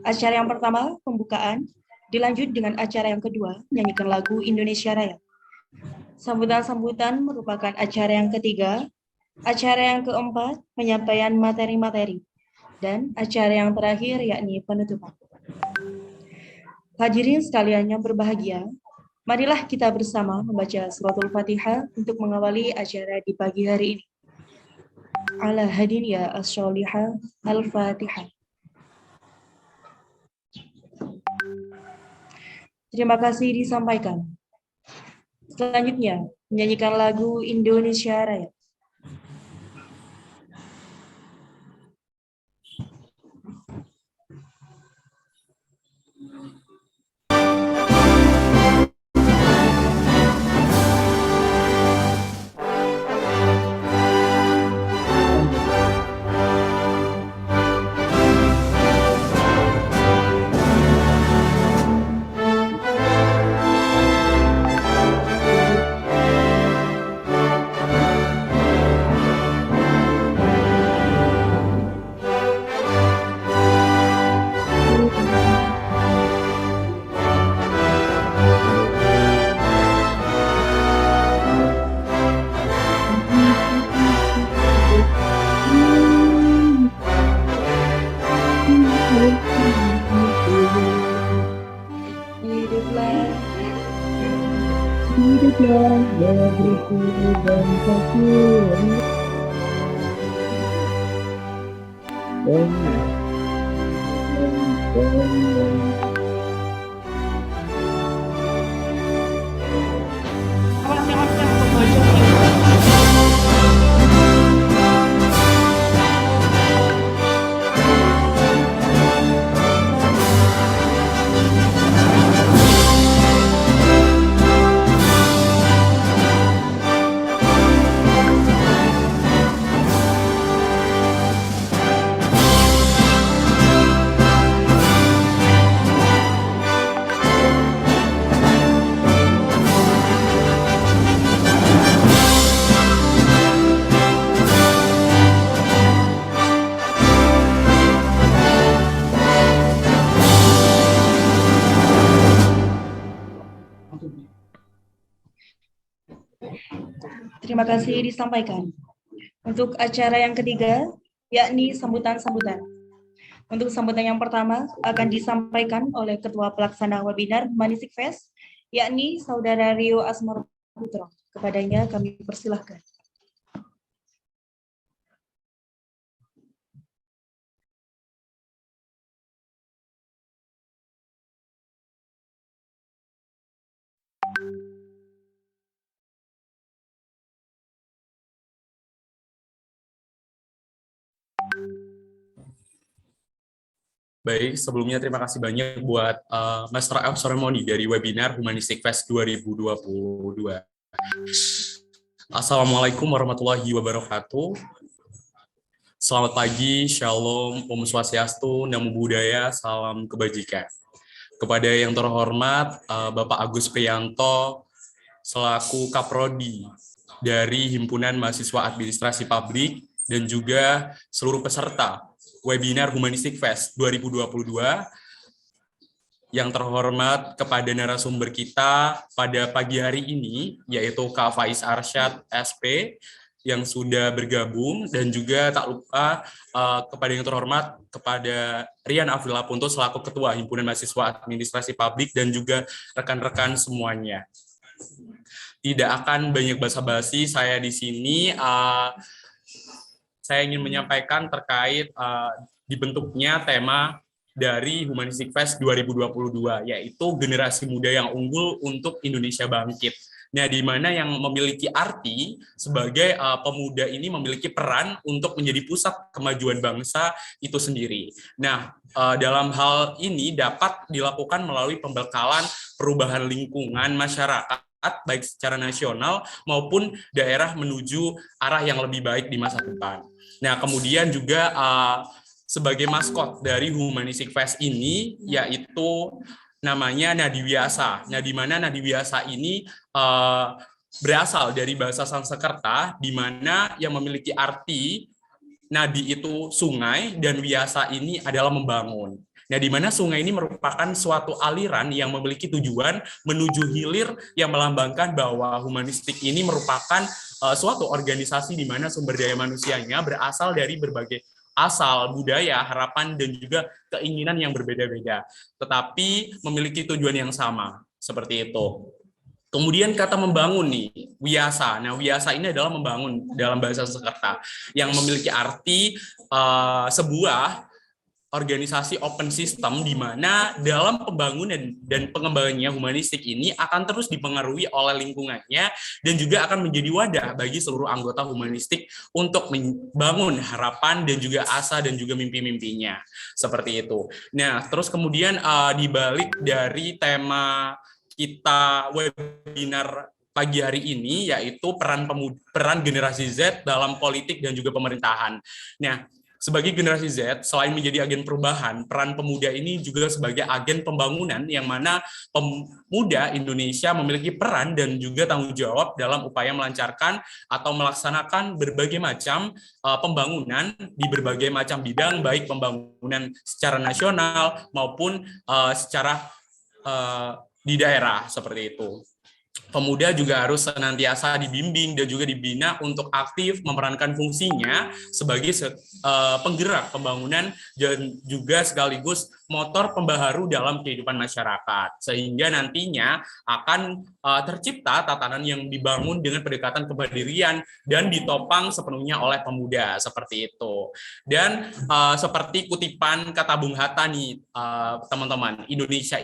Acara yang pertama, pembukaan, dilanjut dengan acara yang kedua, menyanyikan lagu Indonesia Raya. Sambutan-sambutan merupakan acara yang ketiga, acara yang keempat, penyampaian materi-materi, dan acara yang terakhir yakni penutupan. Hadirin sekalian yang berbahagia, marilah kita bersama membaca suratul Fatihah untuk mengawali acara di pagi hari ini. Ala hadin ya as-solihah al-Fatihah. Terima kasih disampaikan. Selanjutnya, menyanyikan lagu Indonesia Raya. Hiduplah negeriku bangsaku Terima kasih disampaikan. Untuk acara yang ketiga, yakni sambutan-sambutan. Untuk sambutan yang pertama akan disampaikan oleh Ketua Pelaksana Webinar Humanistic Fest, yakni Saudara Rio Asmar Putro. Kepadanya kami persilahkan. Baik, sebelumnya terima kasih banyak buat Master of Ceremony dari webinar Humanistic Fest 2022. Assalamualaikum warahmatullahi wabarakatuh. Selamat pagi, Shalom, Om Swastiastu, Namo Buddhaya, Salam Kebajikan. Kepada yang terhormat Bapak Agus Priyanto, selaku Kaprodi dari Himpunan Mahasiswa Administrasi Publik, dan juga seluruh peserta webinar Humanistic Fest 2022, yang terhormat kepada narasumber kita pada pagi hari ini, yaitu Kak Faiz Arsyad, SP, yang sudah bergabung, dan juga tak lupa kepada yang terhormat kepada Rian Afrila Punto selaku Ketua Himpunan Mahasiswa Administrasi Publik, dan juga rekan-rekan semuanya. Tidak akan banyak basa-basi saya di sini. Saya ingin menyampaikan terkait dibentuknya tema dari Humanistic Fest 2022, yaitu generasi muda yang unggul untuk Indonesia bangkit. Nah, di mana yang memiliki arti sebagai pemuda ini memiliki peran untuk menjadi pusat kemajuan bangsa itu sendiri. Nah, dalam hal ini dapat dilakukan melalui pembekalan perubahan lingkungan masyarakat, baik secara nasional maupun daerah menuju arah yang lebih baik di masa depan. Nah, kemudian juga sebagai maskot dari Humanistic Fest ini, yaitu namanya Nadi Wyasa. Nah, di mana Nadi Wyasa ini berasal dari bahasa Sanskerta, di mana yang memiliki arti Nadi itu sungai, dan Wyasa ini adalah membangun. Nah, di mana sungai ini merupakan suatu aliran yang memiliki tujuan menuju hilir yang melambangkan bahwa humanistik ini merupakan suatu organisasi di mana sumber daya manusianya berasal dari berbagai asal, budaya, harapan, dan juga keinginan yang berbeda-beda, tetapi memiliki tujuan yang sama, seperti itu. Kemudian kata membangun nih, wiasa. Nah, wiasa ini adalah membangun dalam bahasa Sanskerta yang memiliki arti sebuah organisasi open system di mana dalam pembangunan dan pengembangannya humanistik ini akan terus dipengaruhi oleh lingkungannya dan juga akan menjadi wadah bagi seluruh anggota humanistik untuk membangun harapan dan juga asa dan juga mimpi-mimpinya. Seperti itu. Nah, terus kemudian di balik dari tema kita webinar pagi hari ini yaitu peran generasi Z dalam politik dan juga pemerintahan. Nah, sebagai generasi Z, selain menjadi agen perubahan, peran pemuda ini juga sebagai agen pembangunan yang mana pemuda Indonesia memiliki peran dan juga tanggung jawab dalam upaya melancarkan atau melaksanakan berbagai macam pembangunan di berbagai macam bidang, baik pembangunan secara nasional maupun secara di daerah, seperti itu. Pemuda juga harus senantiasa dibimbing dan juga dibina untuk aktif memerankan fungsinya sebagai penggerak pembangunan dan juga sekaligus motor pembaharu dalam kehidupan masyarakat. Sehingga nantinya akan tercipta tatanan yang dibangun dengan pendekatan kemandirian dan ditopang sepenuhnya oleh pemuda, seperti itu. Dan seperti kutipan kata Bung Hatta nih, teman-teman, Indonesia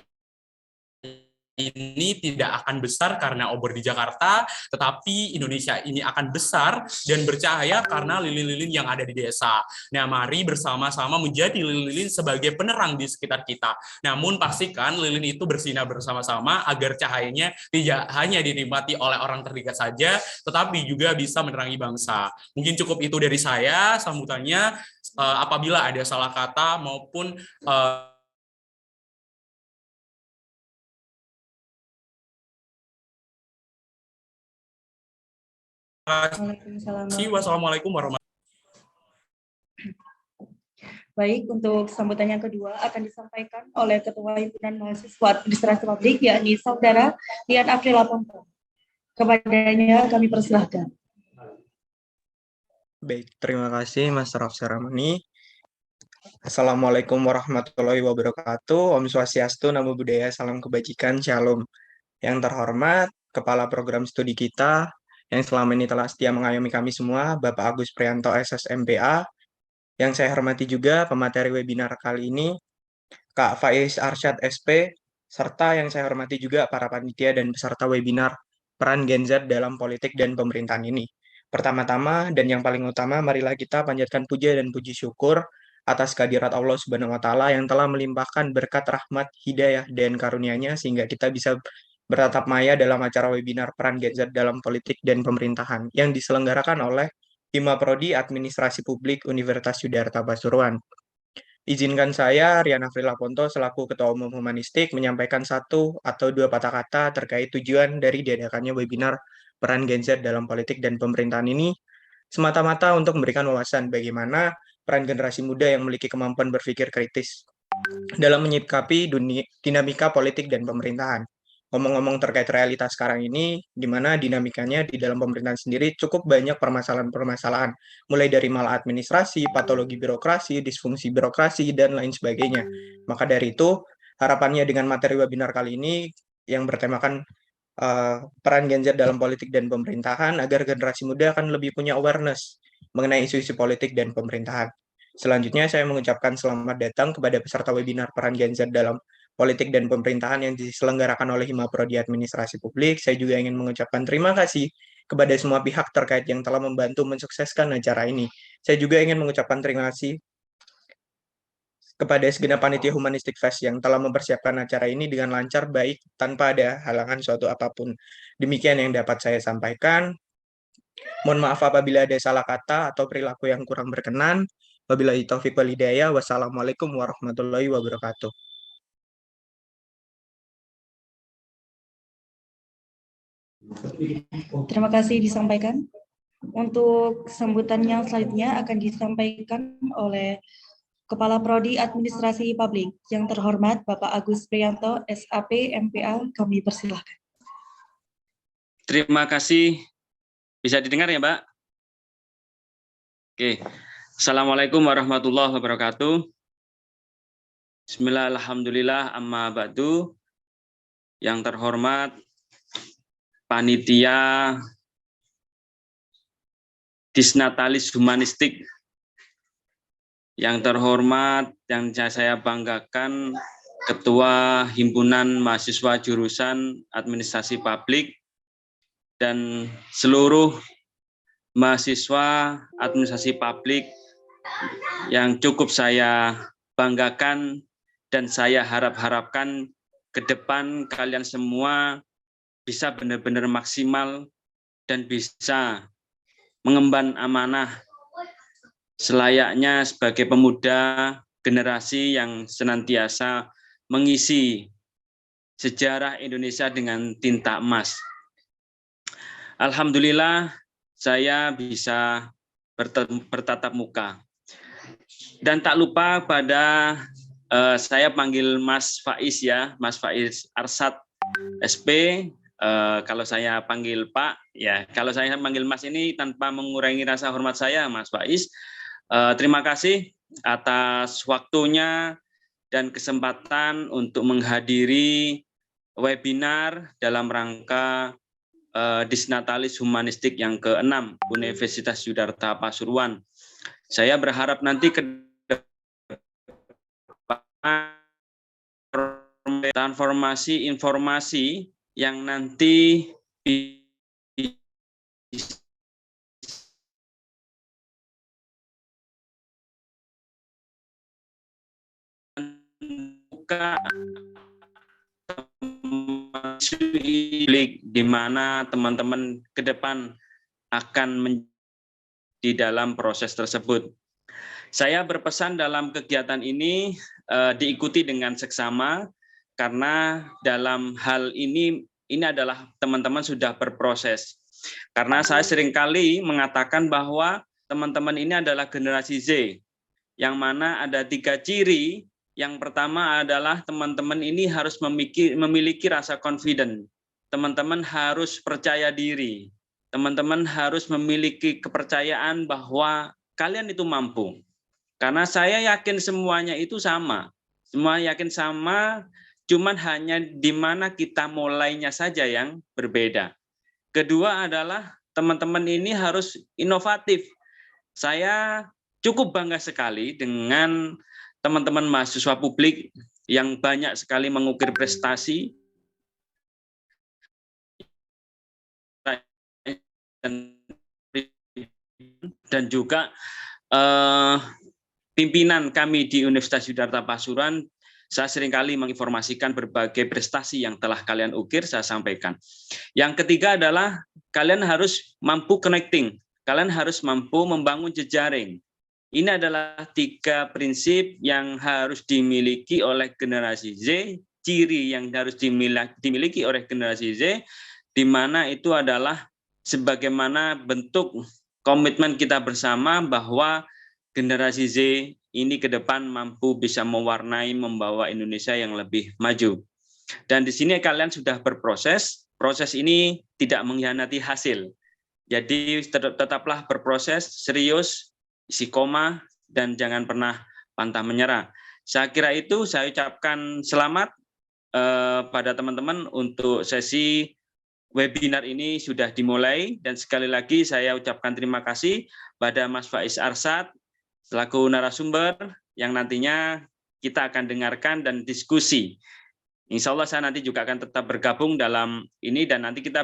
ini tidak akan besar karena obor di Jakarta, tetapi Indonesia ini akan besar dan bercahaya karena lilin-lilin yang ada di desa. Nah, mari bersama-sama menjadi lilin-lilin sebagai penerang di sekitar kita. Namun pastikan lilin itu bersinar bersama-sama agar cahayanya tidak hanya dinikmati oleh orang terdekat saja, tetapi juga bisa menerangi bangsa. Mungkin cukup itu dari saya sambutannya. Apabila ada salah kata maupun wassalamualaikum warahmatullahi wabarakatuh. Baik, untuk sambutan yang kedua akan disampaikan oleh Ketua Himpunan Mahasiswa Administrasi Publik, yakni Saudara Dian Aprila Ponto. Kepadanya kami persilahkan. Baik, terima kasih Mas Rafsar Ramani. Assalamualaikum warahmatullahi wabarakatuh. Om Swastiastu, Namo Buddhaya, salam kebajikan, Shalom. Yang terhormat, Kepala Program Studi kita, yang selama ini telah setia mengayomi kami semua, Bapak Agus Prianto SSMPA. Yang saya hormati juga pemateri webinar kali ini, Kak Faiz Arsyad SP, serta yang saya hormati juga para panitia dan peserta webinar peran Gen Z dalam politik dan pemerintahan ini. Pertama-tama dan yang paling utama, marilah kita panjatkan puja dan puji syukur atas kehadirat Allah Subhanahu wa Ta'ala yang telah melimpahkan berkat rahmat, hidayah, dan karunia-Nya sehingga kita bisa bertatap maya dalam acara webinar peran Gen Z dalam politik dan pemerintahan yang diselenggarakan oleh Hima Prodi Administrasi Publik Universitas Yudharta Pasuruan. Izinkan saya, Rian Afrila Ponto, selaku Ketua Umum Humanistik, menyampaikan satu atau dua patah kata terkait tujuan dari diadakannya webinar peran Gen Z dalam politik dan pemerintahan ini, semata-mata untuk memberikan wawasan bagaimana peran generasi muda yang memiliki kemampuan berpikir kritis dalam menyikapi dinamika politik dan pemerintahan. Ngomong-ngomong terkait realitas sekarang ini, di mana dinamikanya di dalam pemerintahan sendiri cukup banyak permasalahan-permasalahan, mulai dari maladministrasi, patologi birokrasi, disfungsi birokrasi, dan lain sebagainya. Maka dari itu, harapannya dengan materi webinar kali ini yang bertemakan peran Gen Z dalam politik dan pemerintahan, agar generasi muda akan lebih punya awareness mengenai isu-isu politik dan pemerintahan. Selanjutnya, saya mengucapkan selamat datang kepada peserta webinar peran Gen Z dalam politik dan pemerintahan yang diselenggarakan oleh Hima Prodi Administrasi Publik. Saya juga ingin mengucapkan terima kasih kepada semua pihak terkait yang telah membantu mensukseskan acara ini. Saya juga ingin mengucapkan terima kasih kepada segenap panitia Humanistic Fest yang telah mempersiapkan acara ini dengan lancar, baik, tanpa ada halangan suatu apapun. Demikian yang dapat saya sampaikan. Mohon maaf apabila ada salah kata atau perilaku yang kurang berkenan. Wabillahi taufiq wal hidayah. Wassalamualaikum warahmatullahi wabarakatuh. Terima kasih disampaikan. Untuk sambutan yang selanjutnya akan disampaikan oleh Kepala Prodi Administrasi Publik. Yang terhormat Bapak Agus Priyanto, SAP, MPA, kami persilahkan. Terima kasih. Bisa didengar ya, Mbak? Oke. Assalamualaikum warahmatullahi wabarakatuh. Bismillah, alhamdulillah, amma ba'du. Yang terhormat Panitia Disnatalis Humanistik. Yang terhormat, yang saya banggakan, Ketua Himpunan Mahasiswa Jurusan Administrasi Publik, dan seluruh mahasiswa administrasi publik yang cukup saya banggakan dan saya harapkan ke depan kalian semua bisa benar-benar maksimal dan bisa mengemban amanah selayaknya sebagai pemuda generasi yang senantiasa mengisi sejarah Indonesia dengan tinta emas. Alhamdulillah saya bisa bertatap muka. Dan tak lupa pada saya panggil Mas Faiz ya, Mas Faiz Arsad SP. Kalau saya panggil Pak, ya kalau saya panggil Mas ini tanpa mengurangi rasa hormat saya, Mas Faiz. Terima kasih atas waktunya dan kesempatan untuk menghadiri webinar dalam rangka Disnatalis Humanistik yang ke-6 Universitas Yudharta Pasuruan. Saya berharap nanti ke depan transformasi informasi yang nanti buka di mana teman-teman ke depan akan di dalam proses tersebut. Saya berpesan dalam kegiatan ini diikuti dengan seksama karena dalam hal ini adalah teman-teman sudah berproses. Karena saya seringkali mengatakan bahwa teman-teman ini adalah generasi Z, yang mana ada 3 ciri. Yang pertama adalah teman-teman ini harus memiliki rasa confident. Teman-teman harus percaya diri. Teman-teman harus memiliki kepercayaan bahwa kalian itu mampu. Karena saya yakin semuanya itu sama. Semua yakin sama, cuman hanya di mana kita mulainya saja yang berbeda. Kedua adalah teman-teman ini harus inovatif. Saya cukup bangga sekali dengan teman-teman mahasiswa publik yang banyak sekali mengukir prestasi dan juga pimpinan kami di Universitas Yudharta Pasuruan. Saya seringkali menginformasikan berbagai prestasi yang telah kalian ukir, saya sampaikan. Yang ketiga adalah kalian harus mampu connecting, kalian harus mampu membangun jejaring. Ini adalah 3 prinsip yang harus dimiliki oleh generasi Z, ciri yang harus dimiliki oleh generasi Z, di mana itu adalah sebagaimana bentuk komitmen kita bersama bahwa generasi Z ini ke depan mampu bisa mewarnai, membawa Indonesia yang lebih maju. Dan di sini kalian sudah berproses, proses ini tidak mengkhianati hasil. Jadi tetaplah berproses, serius, isi koma, dan jangan pernah pantang menyerah. Saya kira itu, saya ucapkan selamat pada teman-teman untuk sesi webinar ini sudah dimulai, dan sekali lagi saya ucapkan terima kasih pada Mas Faiz Arsad selaku narasumber yang nantinya kita akan dengarkan dan diskusi. Insya Allah saya nanti juga akan tetap bergabung dalam ini, dan nanti kita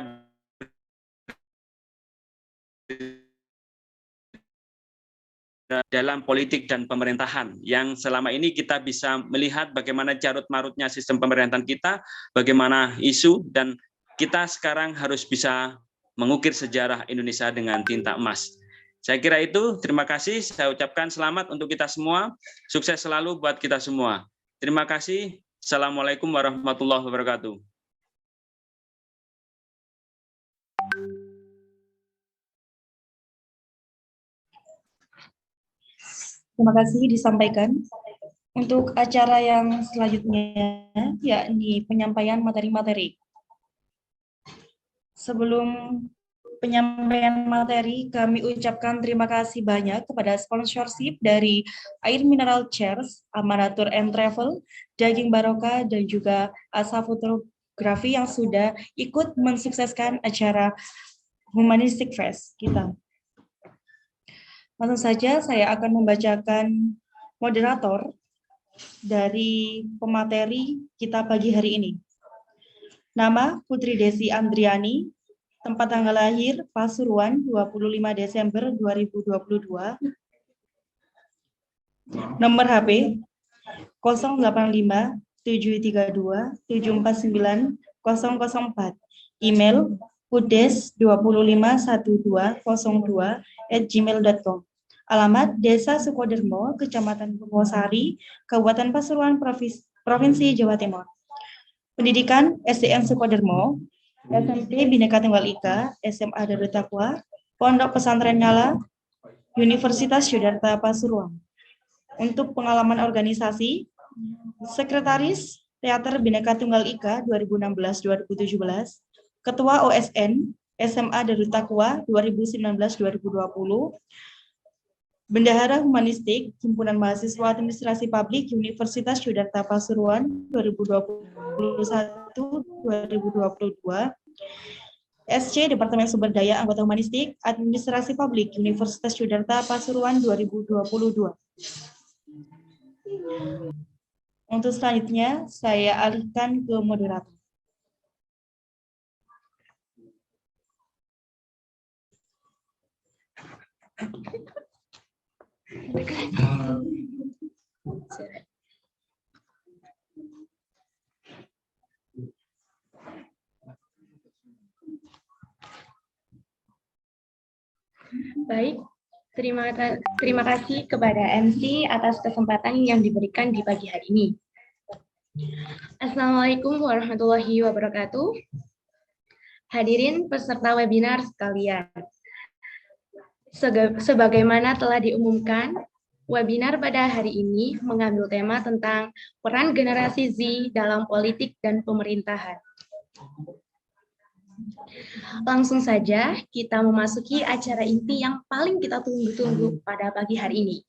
dalam politik dan pemerintahan yang selama ini kita bisa melihat bagaimana carut-marutnya sistem pemerintahan kita, bagaimana isu, dan kita sekarang harus bisa mengukir sejarah Indonesia dengan tinta emas. Saya kira itu, terima kasih, saya ucapkan selamat untuk kita semua, sukses selalu buat kita semua. Terima kasih, Assalamualaikum warahmatullahi wabarakatuh. Terima kasih disampaikan. Untuk acara yang selanjutnya, yakni penyampaian materi-materi. Sebelum penyampaian materi, kami ucapkan terima kasih banyak kepada sponsorship dari Air Mineral Chairs, Amanatur and Travel, Daging Barokah, dan juga Asa Fotografi yang sudah ikut mensukseskan acara Humanistic Fest kita. Langsung saja saya akan membacakan moderator dari pemateri kita pagi hari ini. Nama Putri Desi Andriani, tempat tanggal lahir Pasuruan 25 Desember 2022. Nomor HP 085 732 749 004. Email pudes251202@gmail.com. Alamat Desa Sukodermo, Kecamatan Purwosari, Kabupaten Pasuruan, Provinsi Jawa Timur. Pendidikan SDN Sukodermo, SMP Bhinneka Tunggal Ika, SMA Darut Taqwa, Pondok Pesantren Nyala, Universitas Yudharta Pasuruan. Untuk pengalaman organisasi, Sekretaris Teater Bhinneka Tunggal Ika 2016-2017, Ketua OSN SMA Darut Taqwa 2019-2020, Bendahara Humanistik Himpunan Mahasiswa Administrasi Publik Universitas Yudharta Pasuruan 2021-2022, SC Departemen Sumber Daya Anggota Humanistik Administrasi Publik Universitas Yudharta Pasuruan 2022. Untuk selanjutnya, saya alihkan ke moderator. Baik, terima kasih kepada MC atas kesempatan yang diberikan di pagi hari ini. Assalamualaikum warahmatullahi wabarakatuh. Hadirin peserta webinar sekalian. Sebagaimana telah diumumkan, webinar pada hari ini mengambil tema tentang peran generasi Z dalam politik dan pemerintahan. Langsung saja kita memasuki acara inti yang paling kita tunggu-tunggu pada pagi hari ini,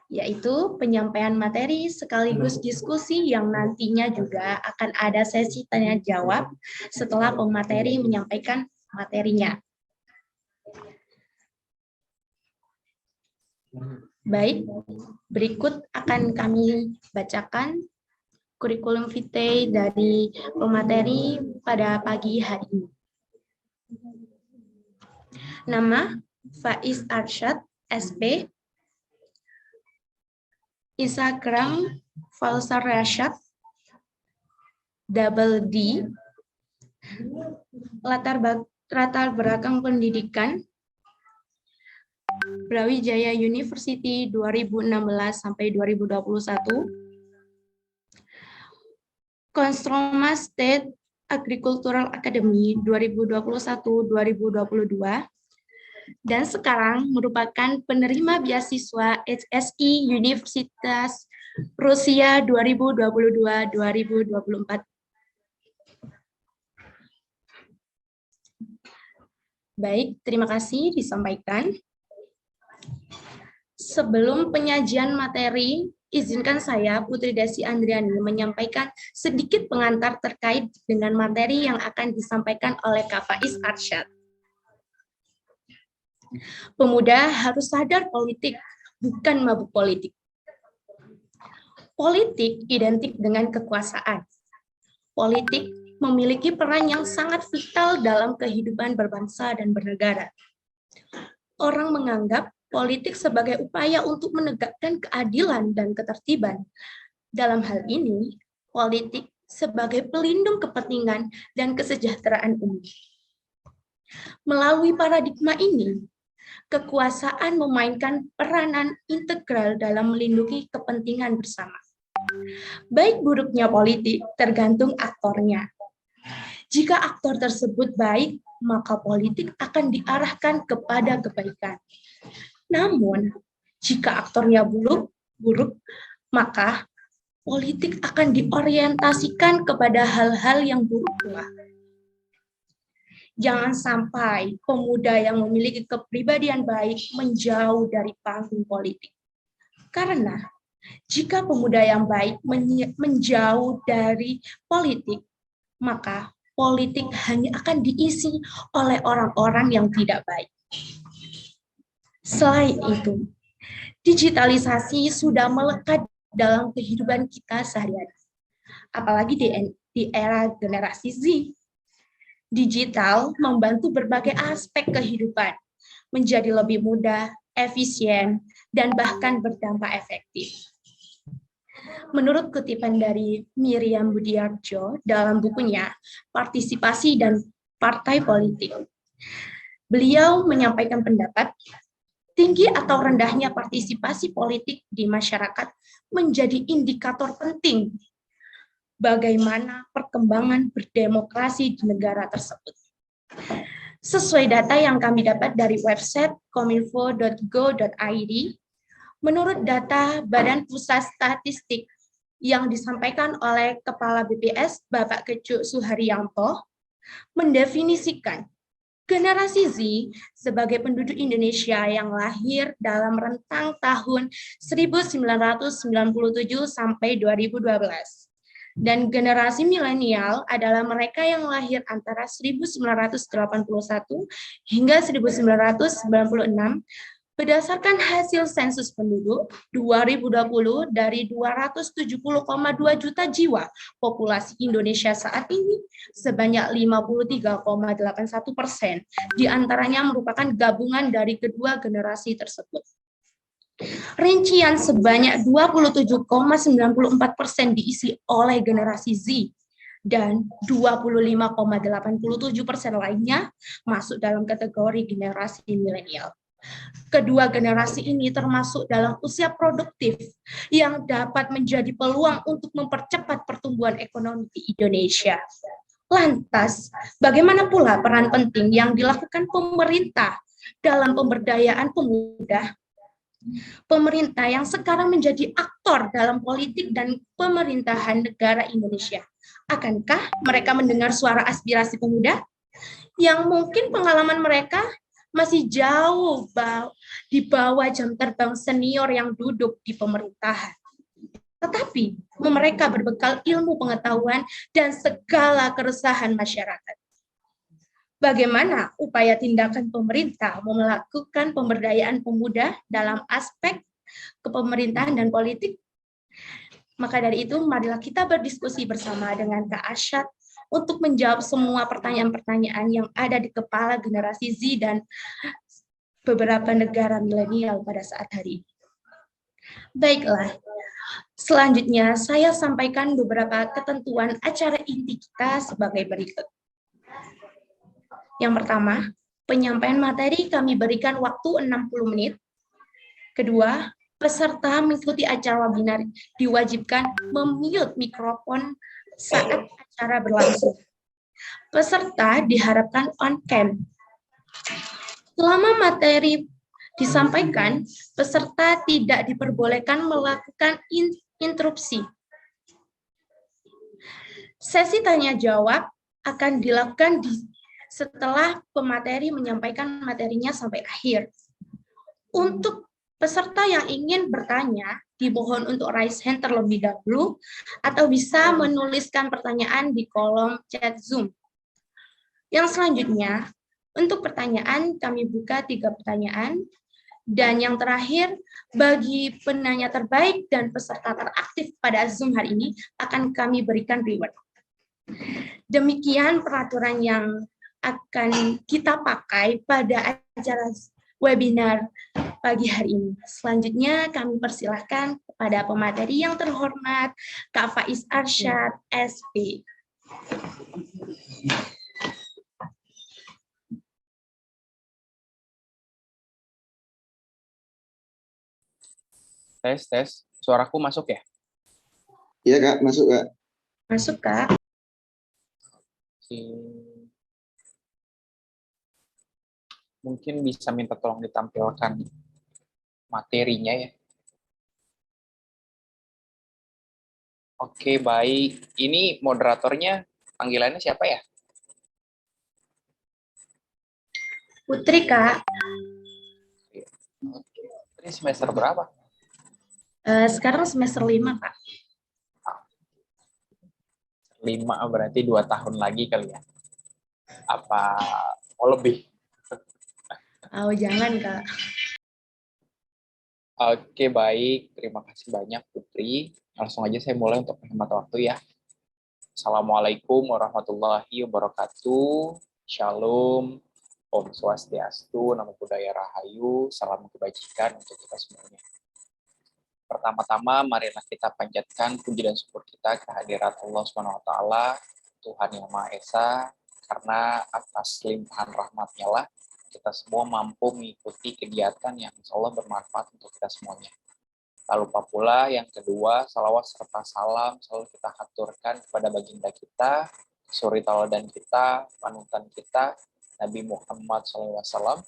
yaitu penyampaian materi sekaligus diskusi yang nantinya juga akan ada sesi tanya-jawab setelah pemateri menyampaikan materinya. Baik, berikut akan kami bacakan kurikulum vitae dari pemateri pada pagi hari ini. Nama Faiz Arsyad, SP. Instagram Falsar Rashad, double D. Latar belakang pendidikan Brawijaya University 2016 sampai 2021. Konstroma State Agricultural Academy 2021-2022. Dan sekarang merupakan penerima beasiswa HSI Universitas Rusia 2022-2024. Baik, terima kasih disampaikan. Sebelum penyajian materi, izinkan saya, Putri Desi Andriani, menyampaikan sedikit pengantar terkait dengan materi yang akan disampaikan oleh Kak Faiz Arsyad. Pemuda harus sadar politik, bukan mabuk politik. Politik identik dengan kekuasaan. Politik memiliki peran yang sangat vital dalam kehidupan berbangsa dan bernegara. Orang menganggap politik sebagai upaya untuk menegakkan keadilan dan ketertiban. Dalam hal ini, politik sebagai pelindung kepentingan dan kesejahteraan umum. Melalui paradigma ini, kekuasaan memainkan peranan integral dalam melindungi kepentingan bersama. Baik buruknya politik tergantung aktornya. Jika aktor tersebut baik, maka politik akan diarahkan kepada kebaikan. Namun, Jika aktornya buruk, maka politik akan diorientasikan kepada hal-hal yang buruk pula. Jangan sampai pemuda yang memiliki kepribadian baik menjauh dari panggung politik. Karena jika pemuda yang baik menjauh dari politik, maka politik hanya akan diisi oleh orang-orang yang tidak baik. Selain itu, digitalisasi sudah melekat dalam kehidupan kita sehari-hari. Apalagi di era generasi Z. Digital membantu berbagai aspek kehidupan menjadi lebih mudah, efisien, dan bahkan berdampak efektif. Menurut kutipan dari Miriam Budiarjo dalam bukunya Partisipasi dan Partai Politik, beliau menyampaikan pendapat tinggi atau rendahnya partisipasi politik di masyarakat menjadi indikator penting bagaimana perkembangan berdemokrasi di negara tersebut. Sesuai data yang kami dapat dari website kominfo.go.id, menurut data Badan Pusat Statistik yang disampaikan oleh Kepala BPS Bapak Kecu Suharyanto, mendefinisikan generasi Z sebagai penduduk Indonesia yang lahir dalam rentang tahun 1997 sampai 2012. Dan generasi milenial adalah mereka yang lahir antara 1981 hingga 1996 berdasarkan hasil sensus penduduk 2020 dari 270,2 juta jiwa populasi Indonesia saat ini, sebanyak 53,81% diantaranya merupakan gabungan dari kedua generasi tersebut. Rincian sebanyak 27,94% diisi oleh generasi Z dan 25,87% lainnya masuk dalam kategori generasi milenial. Kedua generasi ini termasuk dalam usia produktif yang dapat menjadi peluang untuk mempercepat pertumbuhan ekonomi di Indonesia. Lantas, bagaimana pula peran penting yang dilakukan pemerintah dalam pemberdayaan pemuda? Pemerintah yang sekarang menjadi aktor dalam politik dan pemerintahan negara Indonesia. Akankah mereka mendengar suara aspirasi pemuda? Yang mungkin pengalaman mereka masih jauh di bawah jam terbang senior yang duduk di pemerintahan. Tetapi mereka berbekal ilmu pengetahuan dan segala keresahan masyarakat. Bagaimana upaya tindakan pemerintah melakukan pemberdayaan pemuda dalam aspek kepemerintahan dan politik? Maka dari itu, marilah kita berdiskusi bersama dengan Kak Arsyad untuk menjawab semua pertanyaan-pertanyaan yang ada di kepala generasi Z dan beberapa negara milenial pada saat hari ini. Baiklah, selanjutnya saya sampaikan beberapa ketentuan acara inti kita sebagai berikut. Yang pertama, penyampaian materi kami berikan waktu 60 menit. Kedua, peserta mengikuti acara webinar diwajibkan memute mikrofon saat acara berlangsung. Peserta diharapkan on cam. Selama materi disampaikan, peserta tidak diperbolehkan melakukan interupsi. Sesi tanya jawab akan dilakukan setelah pemateri menyampaikan materinya sampai akhir. Untuk peserta yang ingin bertanya, dimohon untuk raise hand terlebih dahulu atau bisa menuliskan pertanyaan di kolom chat Zoom. Yang selanjutnya, untuk pertanyaan kami buka 3 pertanyaan. Dan yang terakhir, bagi penanya terbaik dan peserta teraktif pada Zoom hari ini akan kami berikan reward. Demikian peraturan yang akan kita pakai pada acara webinar pagi hari ini. Selanjutnya kami persilahkan kepada pemateri yang terhormat, Kak Faiz Arsyad, SP. Tes. Suaraku masuk ya? Iya, Kak. Masuk, Kak. Masuk, Kak. Oke. Mungkin bisa minta tolong ditampilkan materinya ya. Oke, baik. Ini moderatornya panggilannya siapa ya? Putri, Kak. Oke. Ini semester berapa? Sekarang semester 5, Kak. 5, berarti 2 tahun lagi kali ya? Apa mau lebih? Oh, jangan, Kak. Oke, baik. Terima kasih banyak, Putri. Langsung aja saya mulai untuk menghemat waktu ya. Assalamualaikum warahmatullahi wabarakatuh. Shalom. Om Swastiastu, Namo Buddhaya Rahayu, salam kebajikan untuk kita semuanya. Pertama-tama, marilah kita panjatkan puji dan syukur kita kehadirat Allah SWT, Tuhan Yang Maha Esa, karena atas limpahan rahmat-Nya lah kita semua mampu mengikuti kegiatan yang insya Allah bermanfaat untuk kita semuanya. Tak lupa pula yang kedua, salawat serta salam selalu kita haturkan kepada baginda kita, suri tauladan kita, panutan kita, Nabi Muhammad SAW,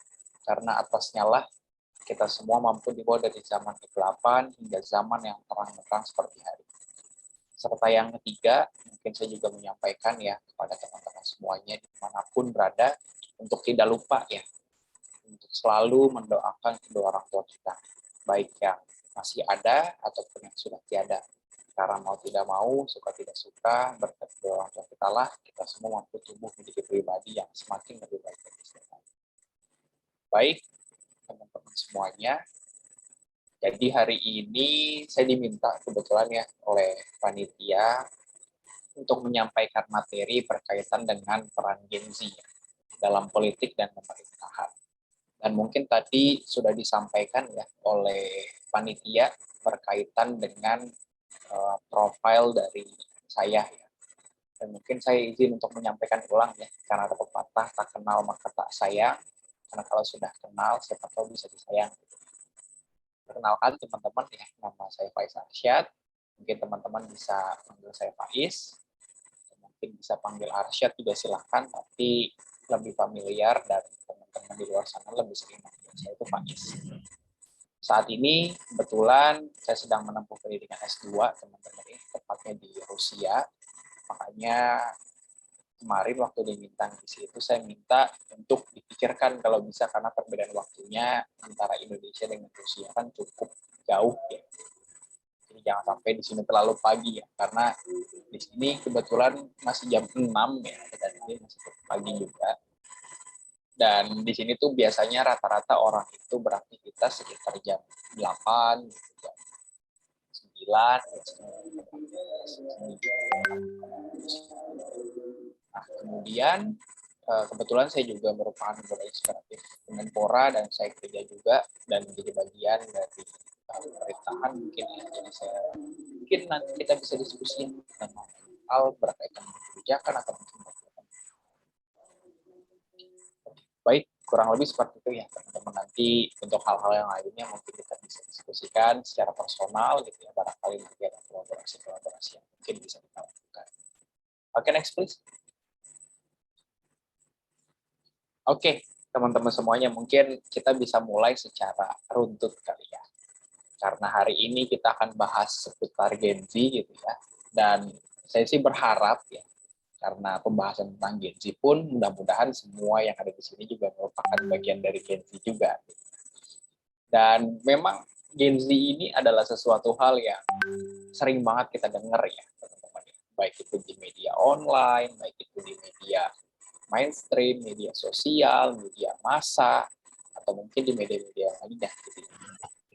karena atasnya lah kita semua mampu dibawa dari zaman kegelapan hingga zaman yang terang-terang seperti hari. Serta yang ketiga, mungkin saya juga menyampaikan ya kepada teman-teman semuanya dimanapun berada, untuk tidak lupa ya, untuk selalu mendoakan kedua orang tua kita, baik yang masih ada ataupun yang sudah tiada. Karena mau tidak mau, suka tidak suka, berkat kedua orang tua kita lah, kita semua mampu tumbuh menjadi pribadi yang semakin lebih baik dari setiap hari. Baik, teman-teman semuanya, jadi hari ini saya diminta kebetulan ya oleh panitia untuk menyampaikan materi berkaitan dengan peran Gen Z dalam politik dan pemerintahan. Dan mungkin tadi sudah disampaikan ya oleh panitia berkaitan dengan profil dari saya ya. Dan mungkin saya izin untuk menyampaikan ulang ya, karena ada pepatah tak kenal maka tak sayang, karena kalau sudah kenal siapa tahu bisa disayang. Perkenalkan teman-teman ya, nama saya Faiz Arsyad, mungkin teman-teman bisa panggil saya Faiz, mungkin bisa panggil Arsyad juga silahkan, tapi lebih familiar dan teman-teman di luar sana lebih sering manggil saya itu Faiz. Saat ini kebetulan saya sedang menempuh pendidikan S2 teman-teman ini, tepatnya di Rusia. Makanya kemarin waktu diminta ngisi itu saya minta untuk dipikirkan kalau bisa, karena perbedaan waktunya antara Indonesia dengan Rusia kan cukup jauh ya. Jadi jangan sampai di sini terlalu pagi ya, karena di sini kebetulan masih jam 6 ya, dan ini masih cukup pagi juga. Dan di sini tuh biasanya rata-rata orang itu beraktivitas sekitar jam 8, jam 9, Nah, kemudian kebetulan saya juga merupakan anggota inspiratif Kemenpora dan saya kerja juga dan menjadi bagian dari pemerintahan mungkin ya. Jadi saya mungkin nanti kita bisa diskusi tentang hal berkaitan dengan kebijakan atau mungkin baik, kurang lebih seperti itu ya teman-teman. Nanti untuk hal-hal yang lainnya mungkin kita bisa diskusikan secara personal gitu ya, barangkali nanti ada kolaborasi yang mungkin bisa kita lakukan. Oke, next please. Oke, teman-teman semuanya, mungkin kita bisa mulai secara runtut kali ya. Karena hari ini kita akan bahas seputar Gen Z gitu ya. Dan saya sih berharap ya, karena pembahasan tentang Gen Z pun mudah-mudahan semua yang ada di sini juga merupakan bagian dari Gen Z juga. Dan memang Gen Z ini adalah sesuatu hal yang sering banget kita dengar ya, teman-teman. Baik itu di media online, baik itu di media mainstream, media sosial, media massa, atau mungkin di media-media lainnya. Gitu.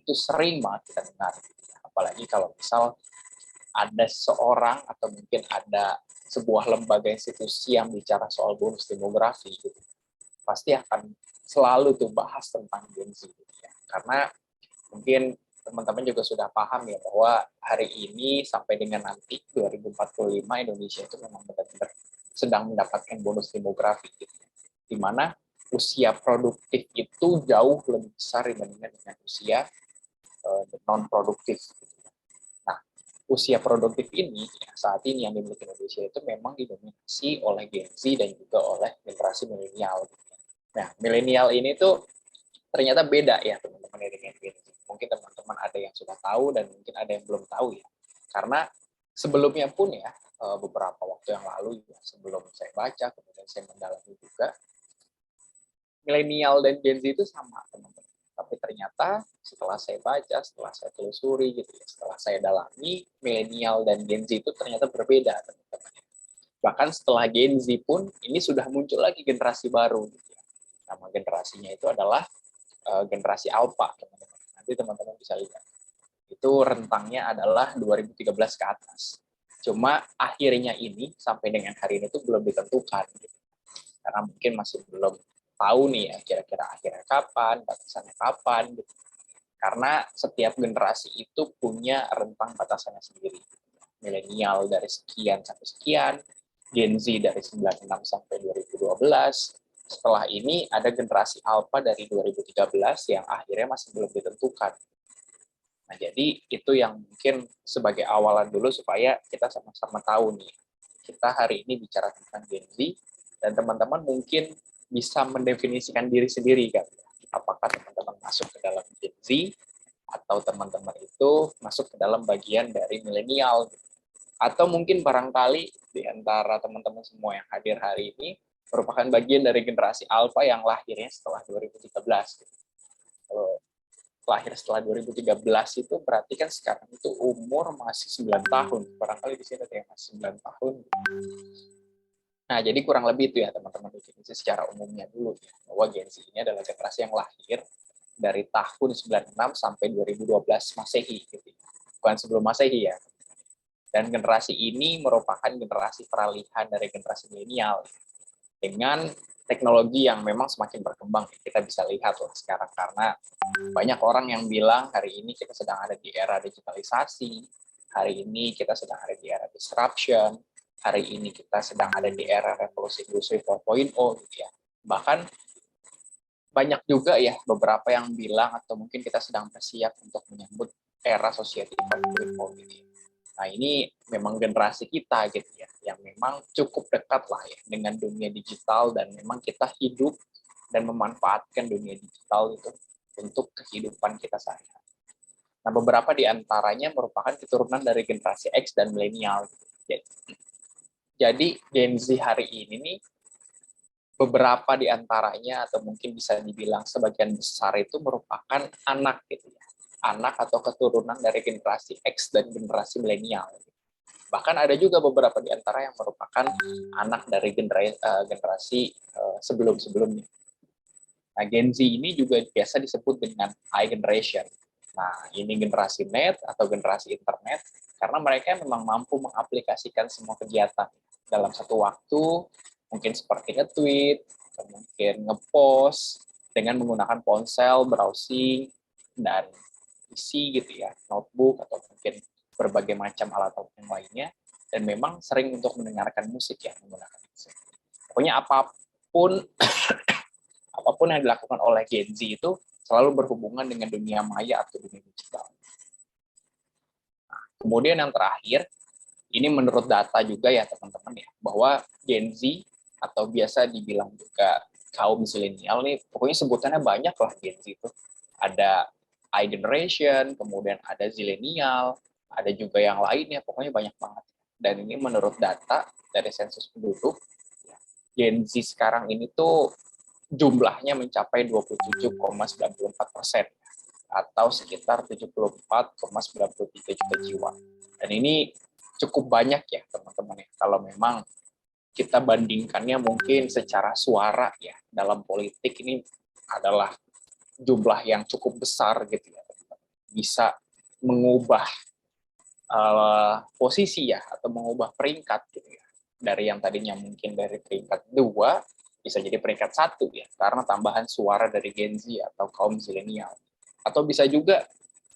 Itu sering banget kita dengar. Apalagi kalau misal ada seorang atau mungkin ada sebuah lembaga institusi yang bicara soal bonus demografi, gitu, pasti akan selalu tuh bahas tentang Gen Z. Gitu ya. Karena mungkin teman-teman juga sudah paham ya bahwa hari ini sampai dengan nanti 2045 Indonesia itu memang benar-benar sedang mendapatkan bonus demografi, gitu, di mana usia produktif itu jauh lebih besar dibandingkan dengan usia non produktif. Nah, usia produktif ini ya, saat ini yang dimiliki Indonesia itu memang didominasi oleh Gen Z dan juga oleh generasi milenial. Nah, milenial ini tuh ternyata beda ya teman-teman dengan Gen Z. Mungkin teman-teman ada yang sudah tahu dan mungkin ada yang belum tahu ya. Karena sebelumnya pun ya, beberapa waktu yang lalu ya, sebelum saya baca, kemudian saya mendalami juga, milenial dan Gen Z itu sama, teman-teman. Tapi ternyata setelah saya baca, setelah saya telusuri gitu ya, setelah saya dalami, milenial dan Gen Z itu ternyata berbeda, teman-teman. Bahkan setelah Gen Z pun ini sudah muncul lagi generasi baru gitu ya. Nama generasinya itu adalah generasi Alpha, teman-teman. Nanti teman-teman bisa lihat. Itu rentangnya adalah 2013 ke atas. Cuma akhirnya ini sampai dengan hari ini tuh belum ditentukan gitu. Karena mungkin masih belum tahu nih ya kira-kira akhirnya kapan, batasannya kapan gitu. Karena setiap generasi itu punya rentang batasannya sendiri. Milenial dari sekian sampai sekian, Gen Z dari 96 sampai 2012. Setelah ini ada generasi Alpha dari 2013 yang akhirnya masih belum ditentukan. Nah, jadi itu yang mungkin sebagai awalan dulu supaya kita sama-sama tahu nih. Kita hari ini bicara tentang Gen Z, dan teman-teman mungkin bisa mendefinisikan diri sendiri kan. Apakah teman-teman masuk ke dalam Gen Z, atau teman-teman itu masuk ke dalam bagian dari milenial. Atau mungkin barangkali di antara teman-teman semua yang hadir hari ini merupakan bagian dari generasi Alpha yang lahirnya setelah 2013. Kalau lahir setelah 2013 itu berarti kan sekarang itu umur masih 9 tahun. Barangkali di sini ada yang masih 9 tahun. Nah, jadi kurang lebih itu ya teman-teman definisi secara umumnya dulu ya, bahwa Gen Z ini adalah generasi yang lahir dari tahun 96 sampai 2012 Masehi gitu. Bukan sebelum Masehi ya. Dan generasi ini merupakan generasi peralihan dari generasi milenial dengan teknologi yang memang semakin berkembang. Kita bisa lihat loh sekarang, karena banyak orang yang bilang hari ini kita sedang ada di era digitalisasi, hari ini kita sedang ada di era disruption, hari ini kita sedang ada di era revolusi industri 4.0 gitu ya. Bahkan banyak juga ya beberapa yang bilang atau mungkin kita sedang bersiap untuk menyambut era society 4.0 gitu. Nah, ini memang generasi kita gitu ya, yang memang cukup dekat lah ya dengan dunia digital, dan memang kita hidup dan memanfaatkan dunia digital itu untuk kehidupan kita sehari-hari. Nah, beberapa di antaranya merupakan keturunan dari generasi X dan milenial. Jadi Gen Z hari ini nih, beberapa di antaranya atau mungkin bisa dibilang sebagian besar itu merupakan anak gitu ya. Anak atau keturunan dari generasi X dan generasi milenial. Bahkan ada juga beberapa di antara yang merupakan anak dari generasi sebelum-sebelumnya. Nah, Gen Z ini juga biasa disebut dengan I generation. Nah, ini generasi net atau generasi internet, karena mereka memang mampu mengaplikasikan semua kegiatan dalam satu waktu, mungkin seperti nge-tweet, atau mungkin nge-post, dengan menggunakan ponsel, browsing, dan PC gitu ya, notebook, atau mungkin berbagai macam alat yang lainnya, dan memang sering untuk mendengarkan musik ya, menggunakan musik. Pokoknya apapun apapun yang dilakukan oleh Gen Z itu selalu berhubungan dengan dunia maya atau dunia digital. Nah, kemudian yang terakhir, ini menurut data juga ya teman-teman ya, bahwa Gen Z atau biasa dibilang juga kaum zilenial nih, pokoknya sebutannya banyak lah Gen Z itu. Ada I generation, kemudian ada zilenial, ada juga yang lainnya, pokoknya banyak banget. Dan ini menurut data dari sensus penduduk, Gen Z sekarang ini tuh jumlahnya mencapai 27,94%, atau sekitar 74,93 juta jiwa. Dan ini cukup banyak ya teman-teman ya, kalau memang kita bandingkannya mungkin secara suara ya, dalam politik ini adalah jumlah yang cukup besar gitu ya, bisa mengubah posisi ya, atau mengubah peringkat gitu ya, dari yang tadinya mungkin dari peringkat 2 bisa jadi peringkat 1 ya, karena tambahan suara dari Gen Z atau kaum zilenial. Atau bisa juga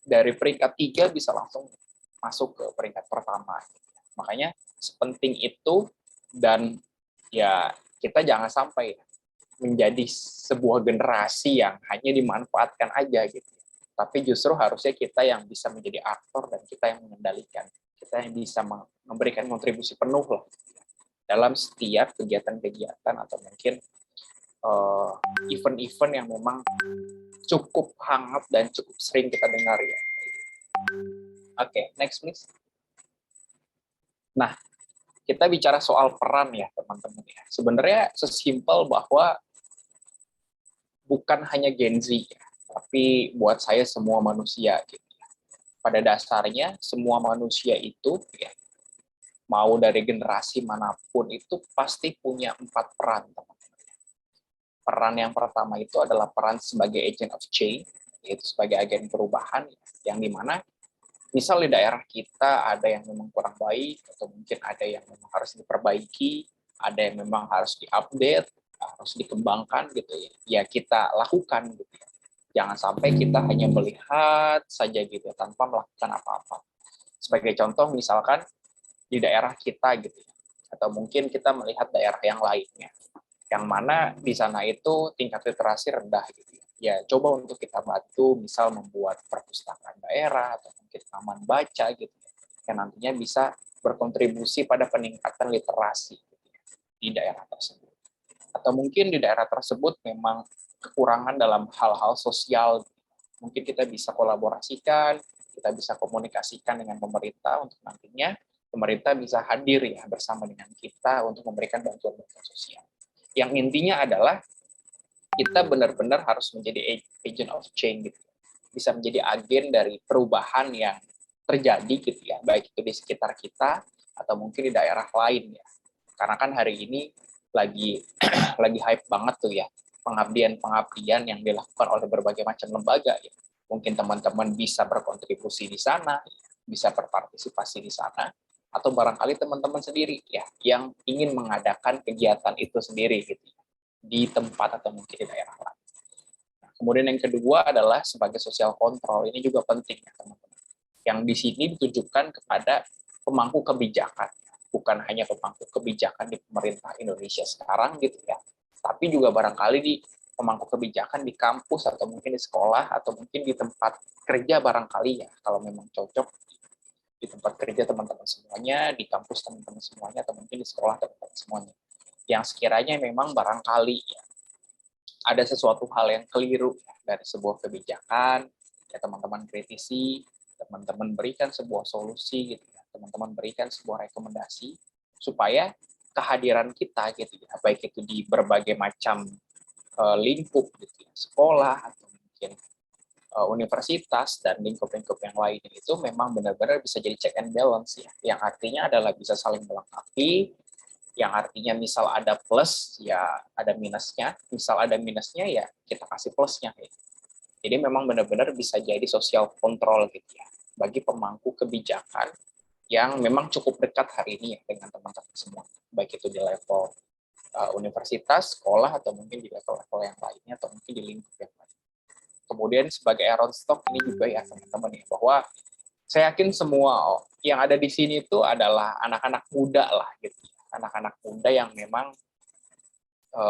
dari peringkat 3 bisa langsung masuk ke peringkat pertama. Makanya sepenting itu, dan ya kita jangan sampai menjadi sebuah generasi yang hanya dimanfaatkan aja gitu. Tapi justru harusnya kita yang bisa menjadi aktor, dan kita yang mengendalikan, kita yang bisa memberikan kontribusi penuh lah dalam setiap kegiatan-kegiatan atau mungkin event-event yang memang cukup hangat dan cukup sering kita dengar ya. Oke, next please. Nah, kita bicara soal peran ya teman-teman ya. Sebenarnya sesimpel bahwa bukan hanya Gen Z ya, tapi buat saya semua manusia gitu ya. Pada dasarnya semua manusia itu ya, mau dari generasi manapun itu pasti punya 4 peran teman-teman. Peran yang pertama itu adalah peran sebagai agent of change, yaitu sebagai agen perubahan yang dimana misal di daerah kita ada yang memang kurang baik, atau mungkin ada yang memang harus diperbaiki, ada yang memang harus diupdate, harus dikembangkan gitu ya. Ya kita lakukan gitu ya. Jangan sampai kita hanya melihat saja gitu ya, tanpa melakukan apa-apa. Sebagai contoh misalkan di daerah kita gitu ya, atau mungkin kita melihat daerah yang lainnya, yang mana di sana itu tingkat literasi rendah gitu ya. Ya coba untuk kita bantu misal membuat perpustakaan daerah atau mungkin taman baca gitu ya, yang nantinya bisa berkontribusi pada peningkatan literasi gitu ya, di daerah tersebut. Atau mungkin di daerah tersebut memang kekurangan dalam hal-hal sosial, mungkin kita bisa kolaborasikan, kita bisa komunikasikan dengan pemerintah untuk nantinya pemerintah bisa hadir ya bersama dengan kita untuk memberikan bantuan-bantuan sosial. Yang intinya adalah kita benar-benar harus menjadi agent of change gitu. Bisa menjadi agen dari perubahan yang terjadi gitu ya, baik itu di sekitar kita atau mungkin di daerah lain ya. Karena kan hari ini lagi lagi hype banget tuh ya, pengabdian-pengabdian yang dilakukan oleh berbagai macam lembaga ya. Mungkin teman-teman bisa berkontribusi di sana, bisa berpartisipasi di sana, atau barangkali teman-teman sendiri ya yang ingin mengadakan kegiatan itu sendiri gitu ya, di tempat atau mungkin di daerah lain. Nah, kemudian yang kedua adalah sebagai social control. Ini juga penting ya teman-teman. Yang di sini ditujukan kepada pemangku kebijakan, bukan hanya pemangku kebijakan di pemerintah Indonesia sekarang gitu ya, tapi juga barangkali di pemangku kebijakan di kampus atau mungkin di sekolah atau mungkin di tempat kerja barangkali ya, kalau memang cocok di tempat kerja teman-teman semuanya, di kampus teman-teman semuanya, atau mungkin di sekolah teman-teman semuanya. Yang sekiranya memang barangkali ya, ada sesuatu hal yang keliru ya, dari sebuah kebijakan, ya teman-teman kritisi, teman-teman berikan sebuah solusi gitu ya, teman-teman berikan sebuah rekomendasi supaya kehadiran kita gitu ya, baik itu di berbagai macam lingkup gitu ya, sekolah atau mungkin universitas dan lingkup-lingkup yang lainnya itu memang benar-benar bisa jadi check and balance ya, yang artinya adalah bisa saling melengkapi, yang artinya misal ada plus ya ada minusnya, misal ada minusnya ya kita kasih plusnya ya. Jadi memang benar-benar bisa jadi social control gitu ya bagi pemangku kebijakan yang memang cukup dekat hari ini ya dengan teman-teman semua, baik itu di level universitas, sekolah, atau mungkin di level-level yang lainnya, atau mungkin di lingkup yang lain. Kemudian sebagai Aaron Stock ini juga ya teman-teman ya, bahwa saya yakin semua yang ada di sini itu adalah anak-anak muda lah gitu, anak-anak muda yang memang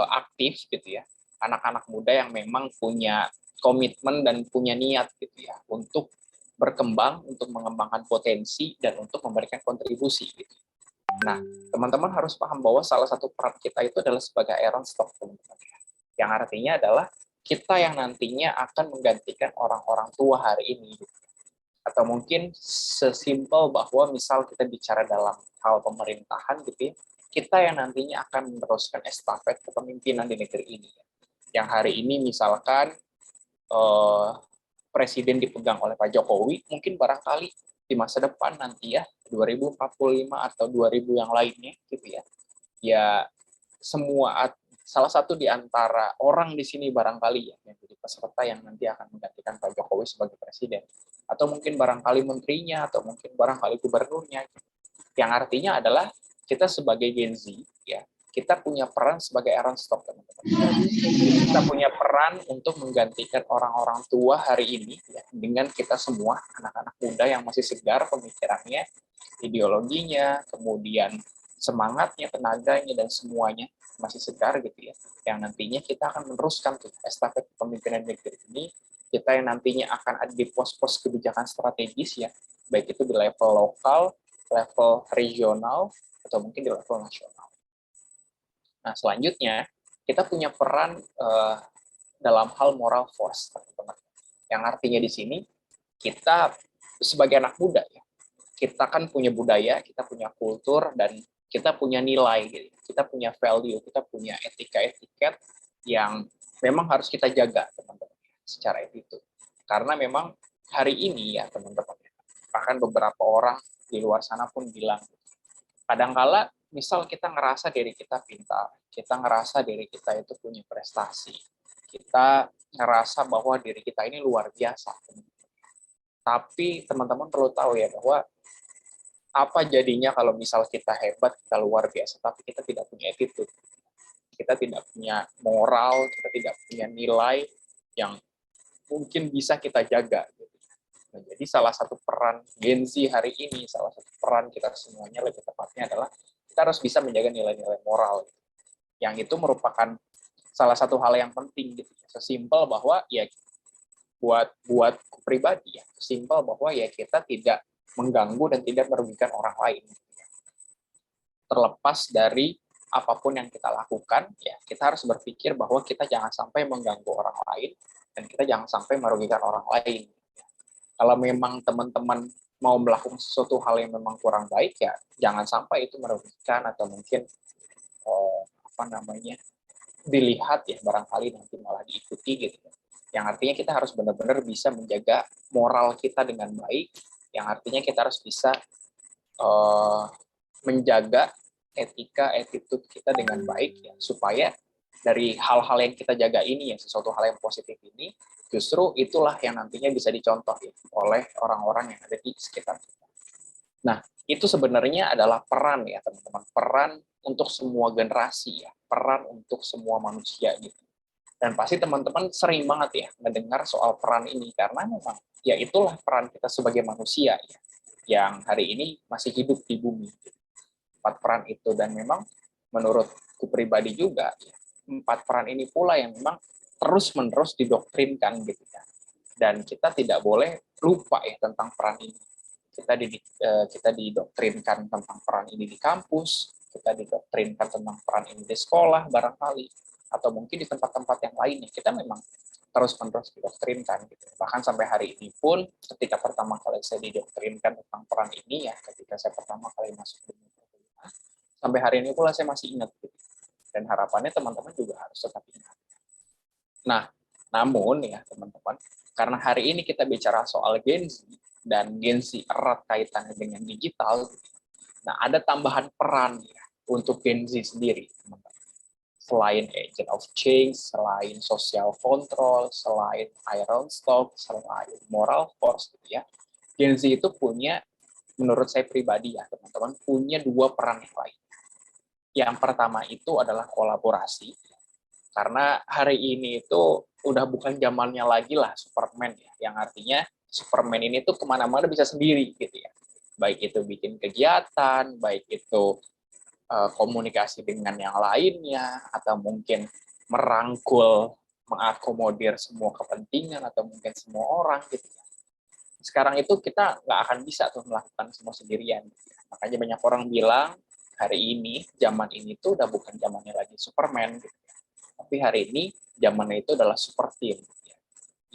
aktif gitu ya, anak-anak muda yang memang punya komitmen dan punya niat gitu ya untuk berkembang, untuk mengembangkan potensi dan untuk memberikan kontribusi gitu. Nah, teman-teman harus paham bahwa salah satu peran kita itu adalah sebagai Aaron Stock, teman-teman. Yang artinya adalah kita yang nantinya akan menggantikan orang-orang tua hari ini. Atau mungkin sesimpel bahwa misal kita bicara dalam hal pemerintahan gitu ya, kita yang nantinya akan meneruskan estafet kepemimpinan di negeri ini. Yang hari ini misalkan presiden dipegang oleh Pak Jokowi, mungkin barangkali di masa depan nanti ya 2045 atau 2000 yang lainnya gitu ya. Ya semua salah satu di antara orang di sini barangkali ya yang jadi peserta yang nanti akan menggantikan Pak Jokowi sebagai presiden, atau mungkin barangkali menterinya atau mungkin barangkali gubernurnya. Yang artinya adalah kita sebagai Gen Z ya, kita punya peran sebagai Aaron Stock, teman-teman. Kita punya peran untuk menggantikan orang-orang tua hari ini ya, dengan kita semua anak-anak muda yang masih segar pemikirannya, ideologinya, kemudian semangatnya, tenaganya, dan semuanya masih segar gitu ya. Yang nantinya kita akan meneruskan tuh estafet kepemimpinan negeri ini, kita yang nantinya akan ada di pos-pos kebijakan strategis ya, baik itu di level lokal, level regional, atau mungkin di level nasional. Nah, selanjutnya kita punya peran dalam hal moral force, teman-teman. Yang artinya di sini kita sebagai anak muda ya, kita kan punya budaya, kita punya kultur, dan kita punya nilai, gitu. Kita punya value, kita punya etika-etiket yang memang harus kita jaga, teman-teman, secara attitude. Karena memang hari ini ya, teman-teman, bahkan beberapa orang di luar sana pun bilang, kadangkala misal kita ngerasa diri kita pintar, kita ngerasa diri kita itu punya prestasi, kita ngerasa bahwa diri kita ini luar biasa. Tapi teman-teman perlu tahu ya bahwa apa jadinya kalau misal kita hebat, kita luar biasa, tapi kita tidak punya attitude, kita tidak punya moral, kita tidak punya nilai yang mungkin bisa kita jaga. Nah, jadi salah satu peran Gen Z hari ini, salah satu peran kita semuanya lebih tepatnya adalah kita harus bisa menjaga nilai-nilai moral. Yang itu merupakan salah satu hal yang penting gitu. Sesimpel bahwa ya buat pribadi ya, sesimpel bahwa ya kita tidak mengganggu dan tidak merugikan orang lain. Terlepas dari apapun yang kita lakukan, ya kita harus berpikir bahwa kita jangan sampai mengganggu orang lain dan kita jangan sampai merugikan orang lain. Kalau memang teman-teman mau melakukan sesuatu hal yang memang kurang baik, ya jangan sampai itu merugikan atau mungkin dilihat ya, barangkali nanti malah diikuti gitu. Yang artinya kita harus benar-benar bisa menjaga moral kita dengan baik, yang artinya kita harus bisa menjaga etika, attitude kita dengan baik ya, supaya dari hal-hal yang kita jaga ini, ya sesuatu hal yang positif ini, justru itulah yang nantinya bisa dicontoh ya, oleh orang-orang yang ada di sekitar kita. Nah, itu sebenarnya adalah peran ya teman-teman, peran untuk semua generasi ya, peran untuk semua manusia gitu. Dan pasti teman-teman sering banget ya mendengar soal peran ini, karena memang ya itulah peran kita sebagai manusia ya, yang hari ini masih hidup di bumi. 4 peran itu, dan memang menurutku pribadi juga ya, 4 peran ini pula yang memang terus-menerus didoktrinkan gitu ya. Dan kita tidak boleh lupa ya tentang peran ini. Kita didoktrinkan tentang peran ini di kampus, kita didoktrinkan tentang peran ini di sekolah barangkali, atau mungkin di tempat-tempat yang lainnya. Kita memang terus-menerus didoktrinkan gitu. Bahkan sampai hari ini pun ketika pertama kali saya didoktrinkan tentang peran ini ya, ketika saya pertama kali masuk dunia perkuliahan, sampai hari ini pula saya masih ingat gitu. Dan harapannya teman-teman juga harus tetap ingat. Nah, namun ya teman-teman, karena hari ini kita bicara soal Gen Z, dan Gen Z erat kaitannya dengan digital, nah ada tambahan peran ya untuk Gen Z sendiri, teman-teman. Selain agent of change, selain social control, selain iron stock, selain moral force gitu ya, Gen Z itu punya, menurut saya pribadi ya teman-teman, punya 2 peran yang lain. Yang pertama itu adalah kolaborasi, karena hari ini itu udah bukan zamannya lagi lah Superman ya, yang artinya Superman ini tuh kemana-mana bisa sendiri gitu ya, baik itu bikin kegiatan, baik itu komunikasi dengan yang lainnya, atau mungkin merangkul, mengakomodir semua kepentingan atau mungkin semua orang gitu. Sekarang itu kita nggak akan bisa tuh melakukan semua sendirian. Makanya banyak orang bilang hari ini, zaman ini tuh udah bukan zamannya lagi Superman gitu. Tapi hari ini zamannya itu adalah super team.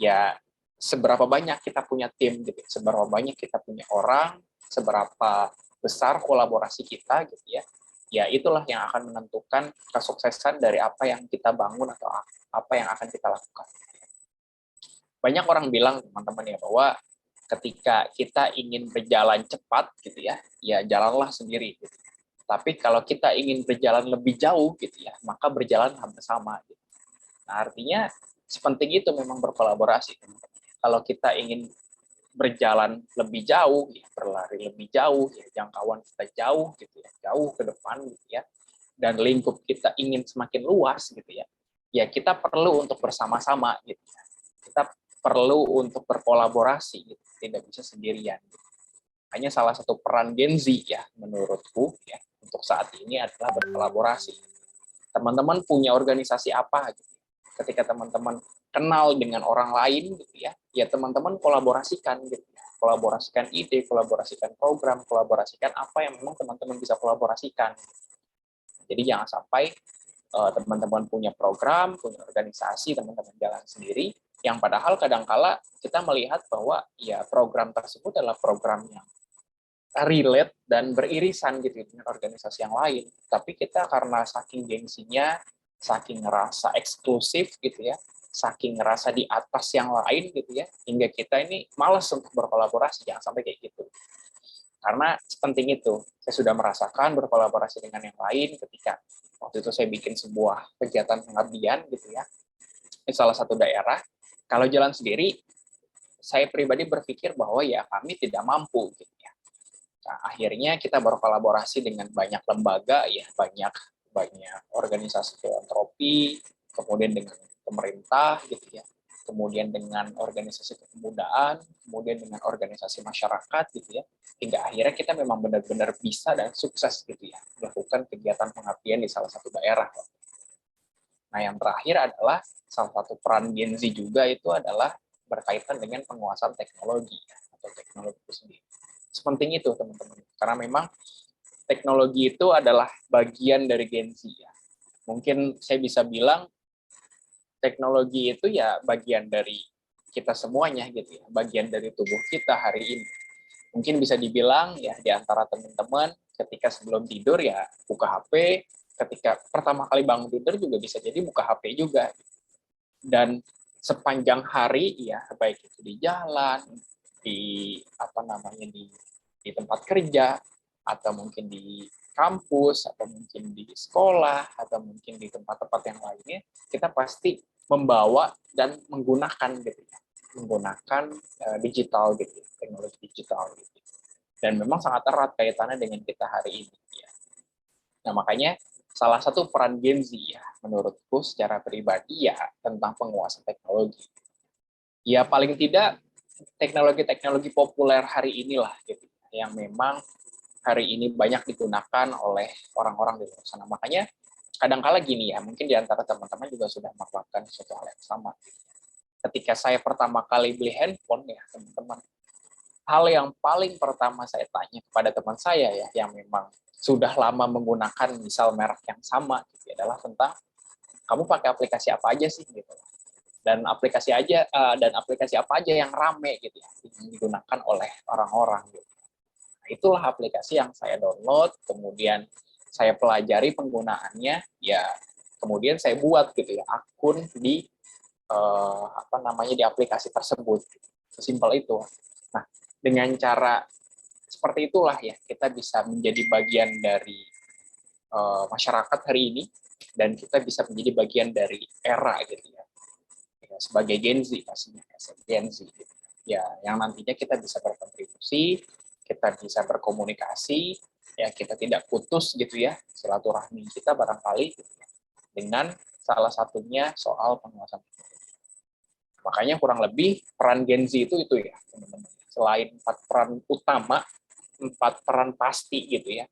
Ya seberapa banyak kita punya tim gitu, seberapa banyak kita punya orang, seberapa besar kolaborasi kita gitu ya. Ya itulah yang akan menentukan kesuksesan dari apa yang kita bangun atau apa yang akan kita lakukan. Banyak orang bilang teman-teman ya bahwa ketika kita ingin berjalan cepat gitu ya, ya jalanlah sendiri gitu. Tapi kalau kita ingin berjalan lebih jauh gitu ya, maka berjalan bersama gitu. Nah, artinya sepenting itu memang berkolaborasi teman-teman. Kalau kita ingin berjalan lebih jauh, ya, berlari lebih jauh, ya, jangkauan kita jauh gitu ya, jauh ke depan gitu ya, dan lingkup kita ingin semakin luas gitu ya, ya kita perlu untuk bersama-sama gitu ya. Kita perlu untuk berkolaborasi gitu, tidak bisa sendirian. Gitu. Hanya salah satu peran Gen Z ya menurutku ya untuk saat ini adalah berkolaborasi. Teman-teman punya organisasi apa gitu. Ketika teman-teman kenal dengan orang lain gitu ya, ya teman-teman kolaborasikan gitu ya. Kolaborasikan ide, kolaborasikan program, kolaborasikan apa yang memang teman-teman bisa kolaborasikan. Jadi jangan sampai teman-teman punya program, punya organisasi, teman-teman jalan sendiri, yang padahal kadangkala kita melihat bahwa ya program tersebut adalah program yang relate dan beririsan gitu dengan organisasi yang lain. Tapi kita karena saking gengsinya, saking ngerasa eksklusif gitu ya, saking ngerasa di atas yang lain gitu ya, hingga kita ini malas untuk berkolaborasi, jangan sampai kayak gitu. Karena penting itu, saya sudah merasakan berkolaborasi dengan yang lain ketika waktu itu saya bikin sebuah kegiatan pengabdian gitu ya, di salah satu daerah. Kalau jalan sendiri, saya pribadi berpikir bahwa ya kami tidak mampu gitu ya. Nah, akhirnya kita berkolaborasi dengan banyak lembaga ya, banyak organisasi filantropi, kemudian dengan pemerintah gitu ya, kemudian dengan organisasi kepemudaan, kemudian dengan organisasi masyarakat gitu ya, hingga akhirnya kita memang benar-benar bisa dan sukses gitu ya melakukan kegiatan pengabdian di salah satu daerah. Nah, yang terakhir adalah salah satu peran Gen Z juga itu adalah berkaitan dengan penguasaan teknologi ya, atau teknologi itu sendiri. Sepenting itu teman-teman, karena memang teknologi itu adalah bagian dari Gen Z ya. Mungkin saya bisa bilang teknologi itu ya bagian dari kita semuanya gitu ya, bagian dari tubuh kita hari ini. Mungkin bisa dibilang ya di antara teman-teman ketika sebelum tidur ya buka HP, ketika pertama kali bangun tidur juga bisa jadi buka HP juga. Dan sepanjang hari ya baik itu di jalan, di di tempat kerja, atau mungkin di kampus, atau mungkin di sekolah, atau mungkin di tempat-tempat yang lainnya, kita pasti membawa dan menggunakan gitu ya, menggunakan digital gitu, teknologi digital gitu. Dan memang sangat erat kaitannya dengan kita hari ini ya. Nah, makanya salah satu peran Gen Z ya, menurutku secara pribadi ya tentang penguasaan teknologi. Ya paling tidak teknologi-teknologi populer hari inilah gitu, yang memang hari ini banyak digunakan oleh orang-orang di luar sana. Makanya kadang-kala gini ya, mungkin di antara teman-teman juga sudah melakukan sesuatu hal yang sama. Ketika saya pertama kali beli handphone ya teman-teman, hal yang paling pertama saya tanya kepada teman saya ya, yang memang sudah lama menggunakan misal merek yang sama, gitu, adalah tentang kamu pakai aplikasi apa aja sih gitu. Dan aplikasi apa aja yang rame gitu ya, yang digunakan oleh orang-orang gitu. Nah, itulah aplikasi yang saya download, kemudian saya pelajari penggunaannya, ya kemudian saya buat gitu ya akun di di aplikasi tersebut. Sesimpel itu. Nah, dengan cara seperti itulah ya kita bisa menjadi bagian dari masyarakat hari ini, dan kita bisa menjadi bagian dari era gitu ya. Sebagai Gen Z pastinya, Gen Z gitu. Ya, yang nantinya kita bisa berkontribusi, kita bisa berkomunikasi, ya kita tidak putus gitu ya silaturahmi kita barangkali gitu, dengan salah satunya soal penguasaan. Makanya kurang lebih peran Gen Z itu ya teman-teman. Selain 4 peran utama, 4 peran pasti gitu ya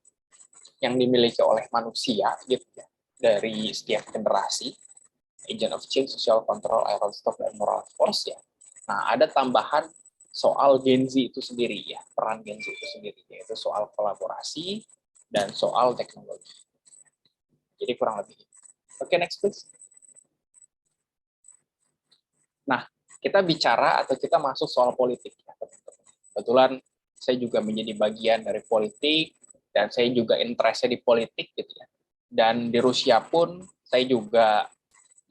yang dimiliki oleh manusia gitu ya dari setiap generasi, agent of change, social control, iron stock, dan moral force ya. Nah, ada tambahan soal Gen Z itu sendiri ya, peran Gen Z itu sendiri, yaitu soal kolaborasi dan soal teknologi. Jadi kurang lebih. Oke, next please. Nah, kita bicara atau kita masuk soal politik ya, teman-teman. Kebetulan saya juga menjadi bagian dari politik, dan saya juga interest-nya di politik gitu ya. Dan di Rusia pun saya juga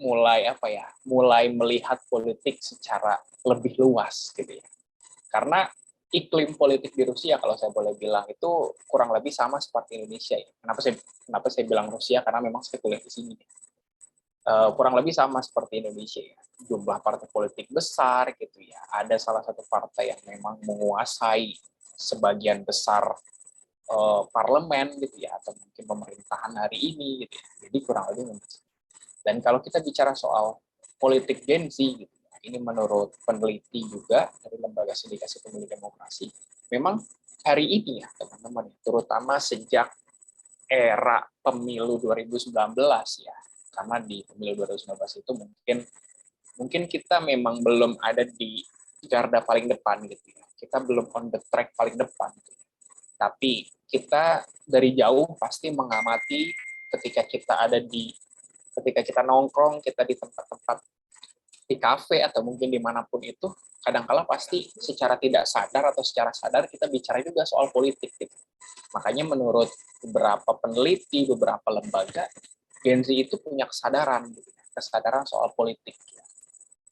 mulai melihat politik secara lebih luas gitu ya. Karena iklim politik di Rusia kalau saya boleh bilang itu kurang lebih sama seperti Indonesia ya. Kenapa saya bilang Rusia? Karena memang saya kuliah di sini. Kurang lebih sama seperti Indonesia ya. Jumlah partai politik besar gitu ya. Ada salah satu partai yang memang menguasai sebagian besar parlemen gitu ya, atau mungkin pemerintahan hari ini gitu ya. Jadi kurang lebih. Dan kalau kita bicara soal politik Gen Z, gitu, ini menurut peneliti juga dari Lembaga Sindikasi Pemilih Demokrasi, memang hari ini ya teman-teman, terutama sejak era pemilu 2019 ya, karena di pemilu 2019 itu mungkin kita memang belum ada di garda paling depan gitu ya, kita belum on the track paling depan gitu. Tapi kita dari jauh pasti mengamati ketika kita ada di ketika kita nongkrong, kita di tempat-tempat di kafe atau mungkin dimanapun itu, kadangkala pasti secara tidak sadar atau secara sadar kita bicara juga soal politik gitu. Makanya menurut beberapa peneliti, beberapa lembaga, Gen Z itu punya kesadaran gitu, kesadaran soal politik.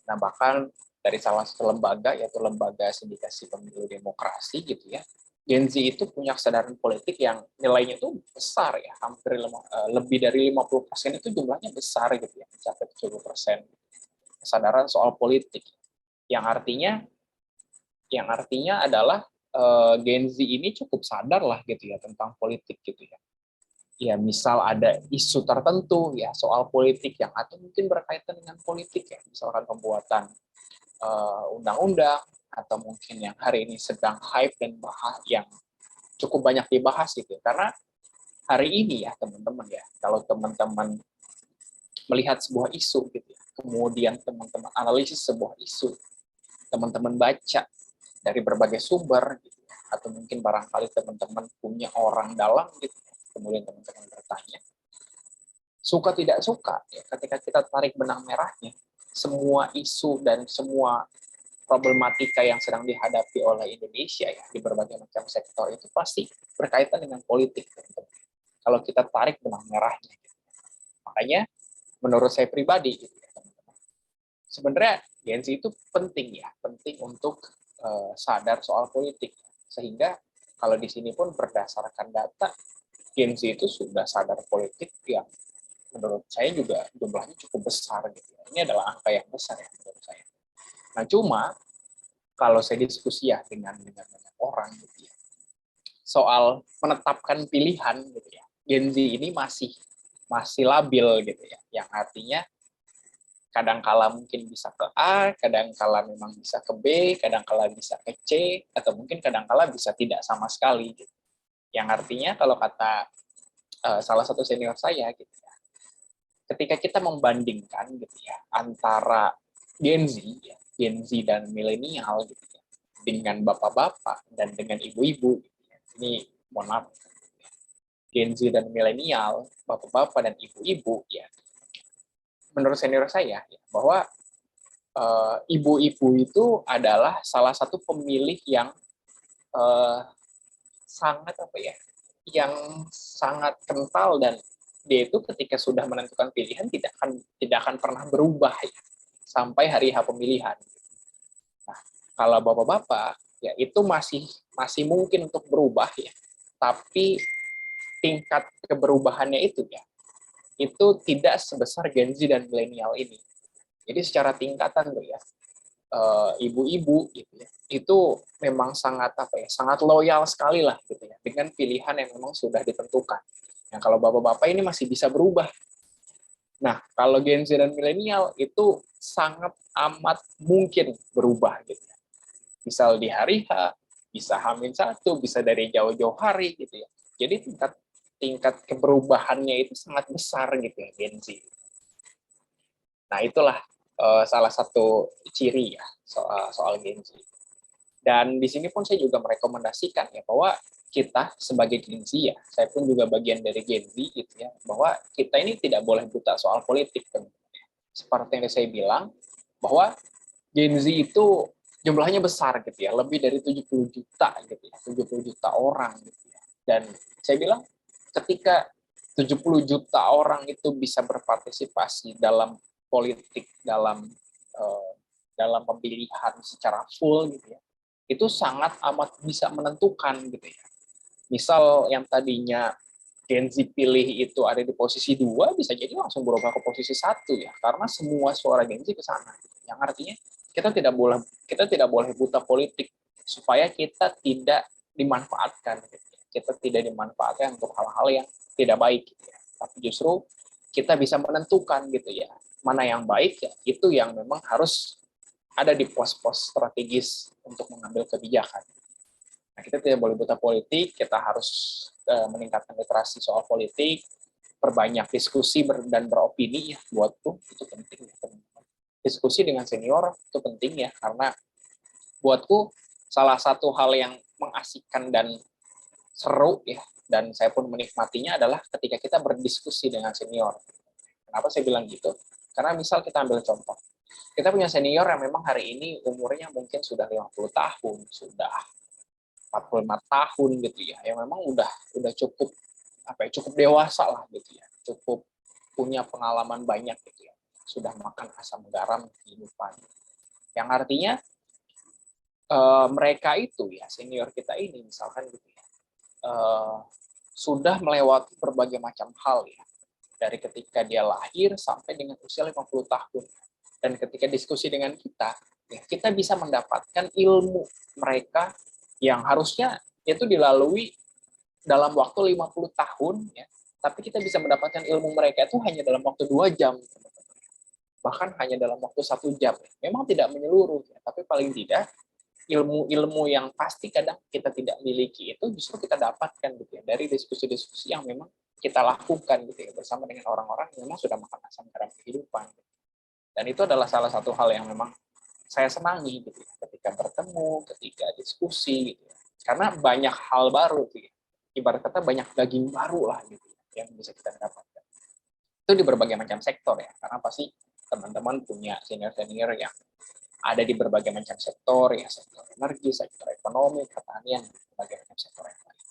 Nah, bahkan dari salah satu lembaga, yaitu Lembaga Sindikasi Pemilu Demokrasi gitu ya, Gen Z itu punya kesadaran politik yang nilainya itu besar ya, hampir lebih dari 50% itu jumlahnya besar gitu ya, mencapai 70%. Kesadaran soal politik yang artinya adalah Gen Z ini cukup sadar lah gitu ya tentang politik gitu ya. Ya misal ada isu tertentu ya soal politik yang atau mungkin berkaitan dengan politik ya, misalkan pembuatan undang-undang atau mungkin yang hari ini sedang hype dan yang cukup banyak dibahas gitu. Karena hari ini ya teman-teman ya, kalau teman-teman melihat sebuah isu gitu ya, kemudian teman-teman analisis sebuah isu, teman-teman baca dari berbagai sumber gitu ya, atau mungkin barangkali teman-teman punya orang dalam gitu, kemudian teman-teman bertanya, suka tidak suka ya, ketika kita tarik benang merahnya, semua isu dan semua problematika yang sedang dihadapi oleh Indonesia ya di berbagai macam sektor itu pasti berkaitan dengan politik, teman-teman. Kalau kita tarik benang merahnya, gitu. Makanya menurut saya pribadi, gitu ya, teman-teman, sebenarnya Gen Z itu penting ya, penting untuk sadar soal politik. Sehingga kalau di sini pun berdasarkan data, Gen Z itu sudah sadar politik yang menurut saya juga jumlahnya cukup besar gitu ya. Ini adalah angka yang besar ya menurut saya. Nah cuma kalau saya diskusi ya dengan banyak orang gitu ya, soal menetapkan pilihan gitu ya, Gen Z ini masih labil gitu ya, yang artinya kadangkala mungkin bisa ke A, kadangkala memang bisa ke B, kadangkala bisa ke C, atau mungkin kadangkala bisa tidak sama sekali gitu. Yang artinya kalau kata salah satu senior saya gitu ya, ketika kita membandingkan gitu ya antara Gen Z dan milenial gitu ya, dengan bapak-bapak dan dengan ibu-ibu gitu ya. Ini mohon maaf, Gen Z dan milenial, bapak-bapak dan ibu-ibu ya, menurut senior saya ya, bahwa ibu-ibu itu adalah salah satu pemilih yang sangat yang sangat kental, dan dia itu ketika sudah menentukan pilihan tidak akan pernah berubah ya, sampai hari H pemilihan. Nah, kalau bapak-bapak ya itu masih mungkin untuk berubah ya, tapi tingkat keberubahannya itu ya itu tidak sebesar Gen Z dan milenial ini. Jadi secara tingkatan tuh ya, ibu-ibu gitu ya, itu memang sangat sangat loyal sekali lah gitu ya dengan pilihan yang memang sudah ditentukan. Yang kalau bapak-bapak ini masih bisa berubah. Nah, kalau Gen Z dan milenial itu sangat amat mungkin berubah gitu ya. Misal di hari H, bisa H-1, bisa dari jauh-jauh hari gitu ya. Jadi tingkat keberubahannya itu sangat besar gitu ya Gen Z. Nah, itulah salah satu ciri ya soal Gen Z. Dan di sini pun saya juga merekomendasikan ya bahwa kita sebagai Gen Z ya, saya pun juga bagian dari Gen Z gitu ya, bahwa kita ini tidak boleh buta soal politik. Seperti yang saya bilang, bahwa Gen Z itu jumlahnya besar gitu ya, lebih dari 70 juta gitu ya, 70 juta orang gitu ya. Dan saya bilang ketika 70 juta orang itu bisa berpartisipasi dalam politik, dalam pemilihan secara full gitu ya, itu sangat amat bisa menentukan gitu ya. Misal yang tadinya Gen Z pilih itu ada di posisi 2, bisa jadi langsung berubah ke posisi 1 ya, karena semua suara Gen Z ke sana. Yang artinya kita tidak boleh buta politik supaya kita tidak dimanfaatkan gitu ya. Kita tidak dimanfaatkan untuk hal-hal yang tidak baik gitu ya. Tapi justru kita bisa menentukan gitu ya, mana yang baik ya, itu yang memang harus ada di pos-pos strategis untuk mengambil kebijakan. Nah, kita tidak boleh buta politik, kita harus meningkatkan literasi soal politik, perbanyak diskusi dan beropini ya, buatku itu penting ya, teman-teman. Diskusi dengan senior itu penting ya, karena buatku salah satu hal yang mengasihkan dan seru ya, dan saya pun menikmatinya adalah ketika kita berdiskusi dengan senior. Kenapa saya bilang gitu? Karena misal kita ambil contoh, kita punya senior yang memang hari ini umurnya mungkin sudah 50 tahun, sudah 45 tahun gitu ya, yang memang udah cukup cukup dewasa lah gitu ya, cukup punya pengalaman banyak gitu ya, sudah makan asam garam kehidupan. Yang artinya mereka itu ya, senior kita ini misalkan gitu ya, sudah melewati berbagai macam hal ya, dari ketika dia lahir sampai dengan usia 50 tahun. Dan ketika diskusi dengan kita, ya, kita bisa mendapatkan ilmu mereka yang harusnya itu dilalui dalam waktu 50 tahun, ya, tapi kita bisa mendapatkan ilmu mereka itu hanya dalam waktu 2 jam, bahkan hanya dalam waktu 1 jam. Memang tidak menyeluruh, ya, tapi paling tidak ilmu-ilmu yang pasti kadang kita tidak miliki itu justru kita dapatkan gitu ya, dari diskusi-diskusi yang memang kita lakukan gitu ya, bersama dengan orang-orang yang memang sudah makan asam garam kehidupan. Dan itu adalah salah satu hal yang memang saya senangi gitu ya, ketika bertemu, ketika diskusi gitu ya. Karena banyak hal baru gitu ya. Ibarat kata banyak daging baru lah gitu ya, yang bisa kita dapatkan. Itu di berbagai macam sektor ya, karena pasti teman-teman punya senior-senior yang ada di berbagai macam sektor ya, sektor energi, sektor ekonomi, pertanian, berbagai macam sektor yang lain.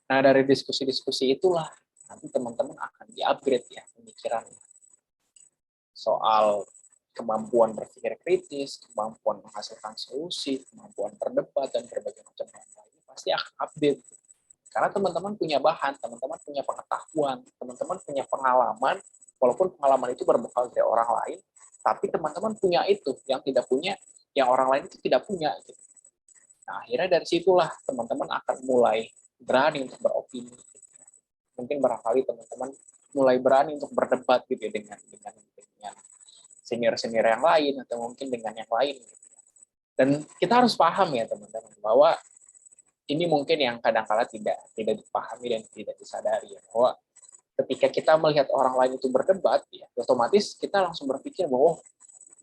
Nah, dari diskusi-diskusi itulah nanti teman-teman akan di-upgrade ya pemikirannya. Soal kemampuan berpikir kritis, kemampuan menghasilkan solusi, kemampuan berdebat, dan berbagai macam hal lain pasti akan update. Karena teman-teman punya bahan, teman-teman punya pengetahuan, teman-teman punya pengalaman, walaupun pengalaman itu berbekal dari orang lain, tapi teman-teman punya itu, yang tidak punya, yang orang lain itu tidak punya. Gitu. Nah, akhirnya dari situlah teman-teman akan mulai berani untuk beropini. Mungkin barangkali teman-teman mulai berani untuk berdebat gitu ya, dengan senior-senior yang lain atau mungkin dengan yang lain. Dan kita harus paham ya teman-teman bahwa ini mungkin yang kadang-kala tidak dipahami dan tidak disadari ya, bahwa ketika kita melihat orang lain itu berdebat ya, otomatis kita langsung berpikir bahwa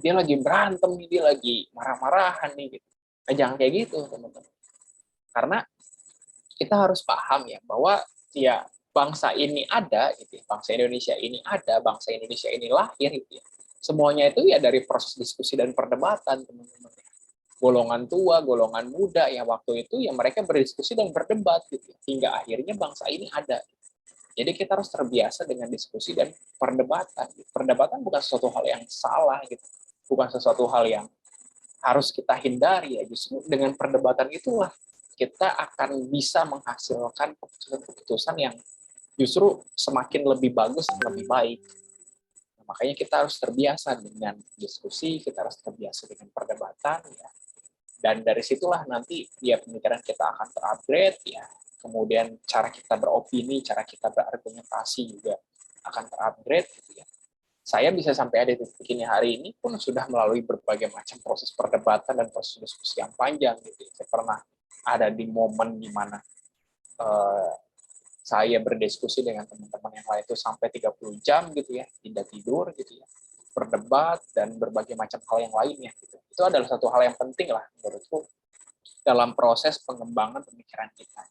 dia lagi berantem nih, dia lagi marah-marahan nih gitu. Nah, jangan kayak gitu teman-teman. Karena kita harus paham ya bahwa ya bangsa ini ada gitu ya, bangsa Indonesia ini ada, bangsa Indonesia ini lahir gitu ya. Semuanya itu ya dari proses diskusi dan perdebatan, teman-teman. Golongan tua, golongan muda, ya waktu itu ya mereka berdiskusi dan berdebat gitu. Hingga akhirnya bangsa ini ada. Jadi kita harus terbiasa dengan diskusi dan perdebatan. Perdebatan bukan sesuatu hal yang salah gitu. Bukan sesuatu hal yang harus kita hindari ya. Justru dengan perdebatan itulah kita akan bisa menghasilkan keputusan-keputusan yang justru semakin lebih bagus dan lebih baik. Makanya kita harus terbiasa dengan diskusi, kita harus terbiasa dengan perdebatan, ya. Dan dari situlah nanti ya pemikiran kita akan terupgrade, ya. Kemudian cara kita beropini, cara kita berargumentasi juga akan terupgrade, gitu ya. Saya bisa sampai ada di titik ini hari ini pun sudah melalui berbagai macam proses perdebatan dan proses diskusi yang panjang, gitu ya. Saya pernah ada di momen di mana saya berdiskusi dengan teman-teman yang lain itu sampai 30 jam gitu ya, tidak tidur gitu ya, berdebat dan berbagai macam hal yang lainnya gitu. Itu adalah satu hal yang penting lah menurutku dalam proses pengembangan pemikiran kita.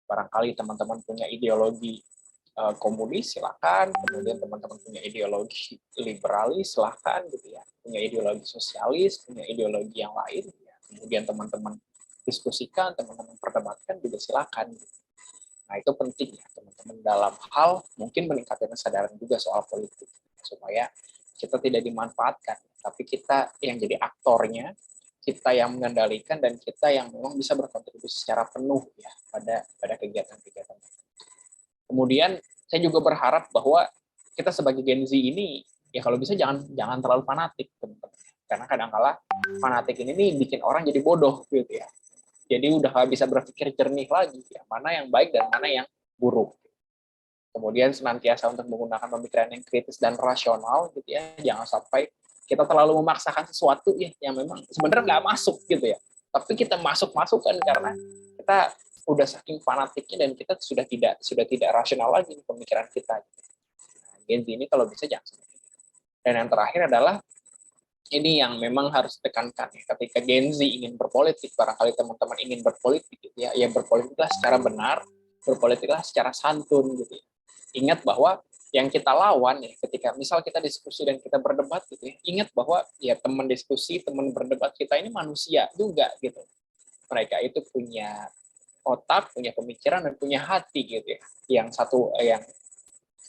Barangkali teman-teman punya ideologi komunis, silakan, kemudian teman-teman punya ideologi liberalis, silakan gitu ya, punya ideologi sosialis, punya ideologi yang lain, ya. Kemudian teman-teman diskusikan, teman-teman perdebatkan juga silakan. Gitu. Nah, itu penting ya, teman-teman, dalam hal mungkin meningkatkan kesadaran juga soal politik, supaya kita tidak dimanfaatkan, tapi kita yang jadi aktornya, kita yang mengendalikan, dan kita yang memang bisa berkontribusi secara penuh ya pada kegiatan-kegiatan. Kemudian, saya juga berharap bahwa kita sebagai Gen Z ini, ya kalau bisa jangan terlalu fanatik, teman-teman. Karena kadang-kala fanatik ini nih bikin orang jadi bodoh gitu ya. Jadi udah nggak bisa berpikir jernih lagi, ya, mana yang baik dan mana yang buruk. Kemudian senantiasa untuk menggunakan pemikiran yang kritis dan rasional, gitu ya. Jangan sampai kita terlalu memaksakan sesuatu ya yang memang sebenarnya nggak masuk gitu ya. Tapi kita masuk-masukkan karena kita udah saking fanatiknya dan kita sudah tidak rasional lagi pemikiran kita. Nah, Gen Z ini kalau bisa jangan seperti itu. Dan yang terakhir adalah ini yang memang harus ditekankan ya. Ketika Gen Z ingin berpolitik, barangkali teman-teman ingin berpolitik gitu ya, ya berpolitiklah secara benar, berpolitiklah secara santun gitu ya. Ingat bahwa yang kita lawan ya ketika misal kita diskusi dan kita berdebat gitu ya, ingat bahwa ya teman diskusi, teman berdebat kita ini manusia juga gitu. Mereka itu punya otak, punya pemikiran dan punya hati gitu ya. Yang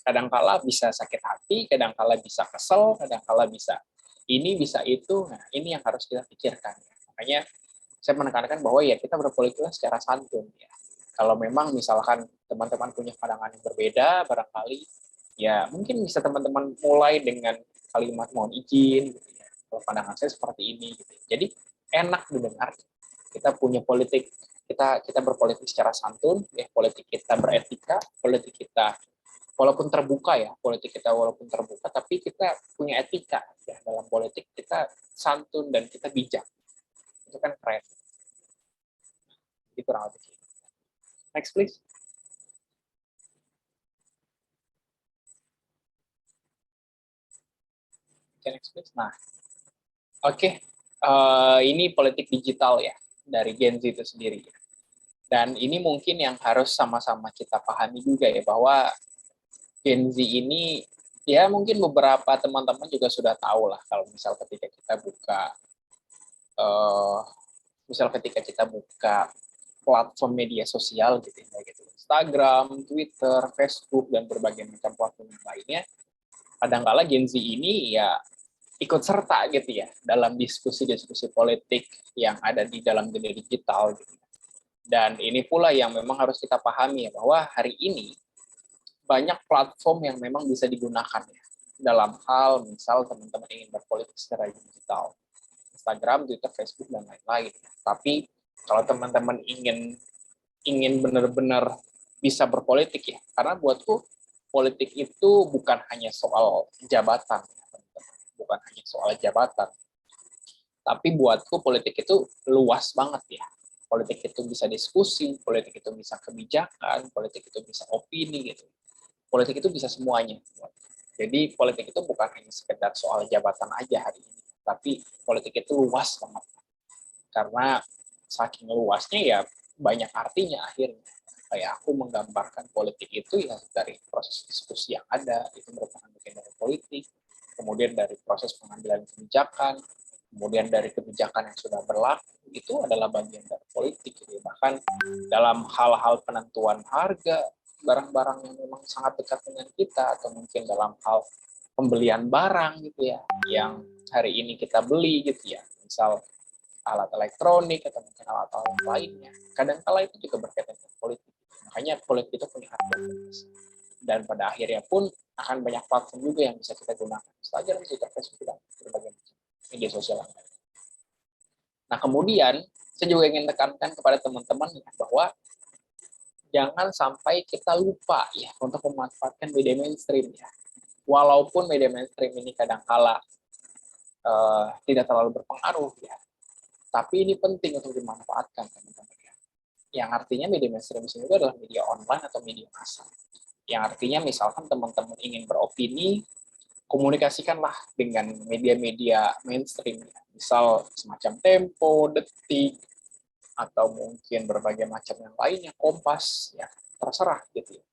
kadangkala bisa sakit hati, kadangkala bisa kesel, kadangkala bisa ini, bisa itu. Nah, ini yang harus kita pikirkan. Makanya saya menekankan bahwa ya kita berpolitiklah secara santun ya. Kalau memang misalkan teman-teman punya pandangan yang berbeda, barangkali ya mungkin bisa teman-teman mulai dengan kalimat mohon izin gitu ya. Kalau pandangan saya seperti ini gitu. Jadi enak didengar. Kita punya politik, kita berpolitik secara santun, ya politik kita beretika, politik kita walaupun terbuka ya, politik kita walaupun terbuka, tapi kita punya etika ya dalam politik, kita santun dan kita bijak. Itu kan keren. Itu kurang lebih. Next please. Okay, next please. Nah, oke. Ini politik digital ya dari Gen Z itu sendiri. Dan ini mungkin yang harus sama-sama kita pahami juga ya bahwa Gen Z ini ya mungkin beberapa teman-teman juga sudah tahu lah kalau misal ketika kita buka platform media sosial gitu ya gitu. Instagram, Twitter, Facebook dan berbagai macam platform yang lainnya, kadang-kala Gen Z ini ya ikut serta gitu ya dalam diskusi-diskusi politik yang ada di dalam dunia digital gitu. Dan ini pula yang memang harus kita pahami ya bahwa hari ini banyak platform yang memang bisa digunakan ya dalam hal misal teman-teman ingin berpolitik secara digital, Instagram, Twitter, Facebook dan lain-lain. Tapi kalau teman-teman ingin benar-benar bisa berpolitik ya, karena buatku politik itu bukan hanya soal jabatan, bukan hanya soal jabatan. Tapi buatku politik itu luas banget ya. Politik itu bisa diskusi, politik itu bisa kebijakan, politik itu bisa opini gitu. Politik itu bisa semuanya. Jadi politik itu bukan hanya sekedar soal jabatan aja hari ini, tapi politik itu luas banget. Karena saking luasnya ya banyak artinya akhirnya. Kayak aku menggambarkan politik itu ya dari proses diskusi yang ada, itu merupakan bagian dari politik, kemudian dari proses pengambilan kebijakan, kemudian dari kebijakan yang sudah berlaku, itu adalah bagian dari politik. Gitu. Bahkan dalam hal-hal penentuan harga, barang-barang yang memang sangat dekat dengan kita, atau mungkin dalam hal pembelian barang gitu ya, yang hari ini kita beli gitu ya, misal alat elektronik atau mungkin alat-alat lainnya, kadang-kala itu juga berkaitan dengan politik. Makanya politik itu punya arti dan pada akhirnya pun akan banyak platform juga yang bisa kita gunakan. Instagram, Twitter, Facebook, dan berbagai macam media sosial yang lain. Nah kemudian saya juga ingin tekankan kepada teman-teman ya, bahwa jangan sampai kita lupa ya untuk memanfaatkan media mainstream ya. Walaupun media mainstream ini kadang-kala tidak terlalu berpengaruh ya, tapi ini penting untuk dimanfaatkan teman-teman ya. Yang artinya media mainstream itu adalah media online atau media massa. Yang artinya misalkan teman-teman ingin beropini, komunikasikanlah dengan media-media mainstream ya. Misal semacam Tempo, Detik, atau mungkin berbagai macam yang lainnya, Kompas, ya terserah gitu ya.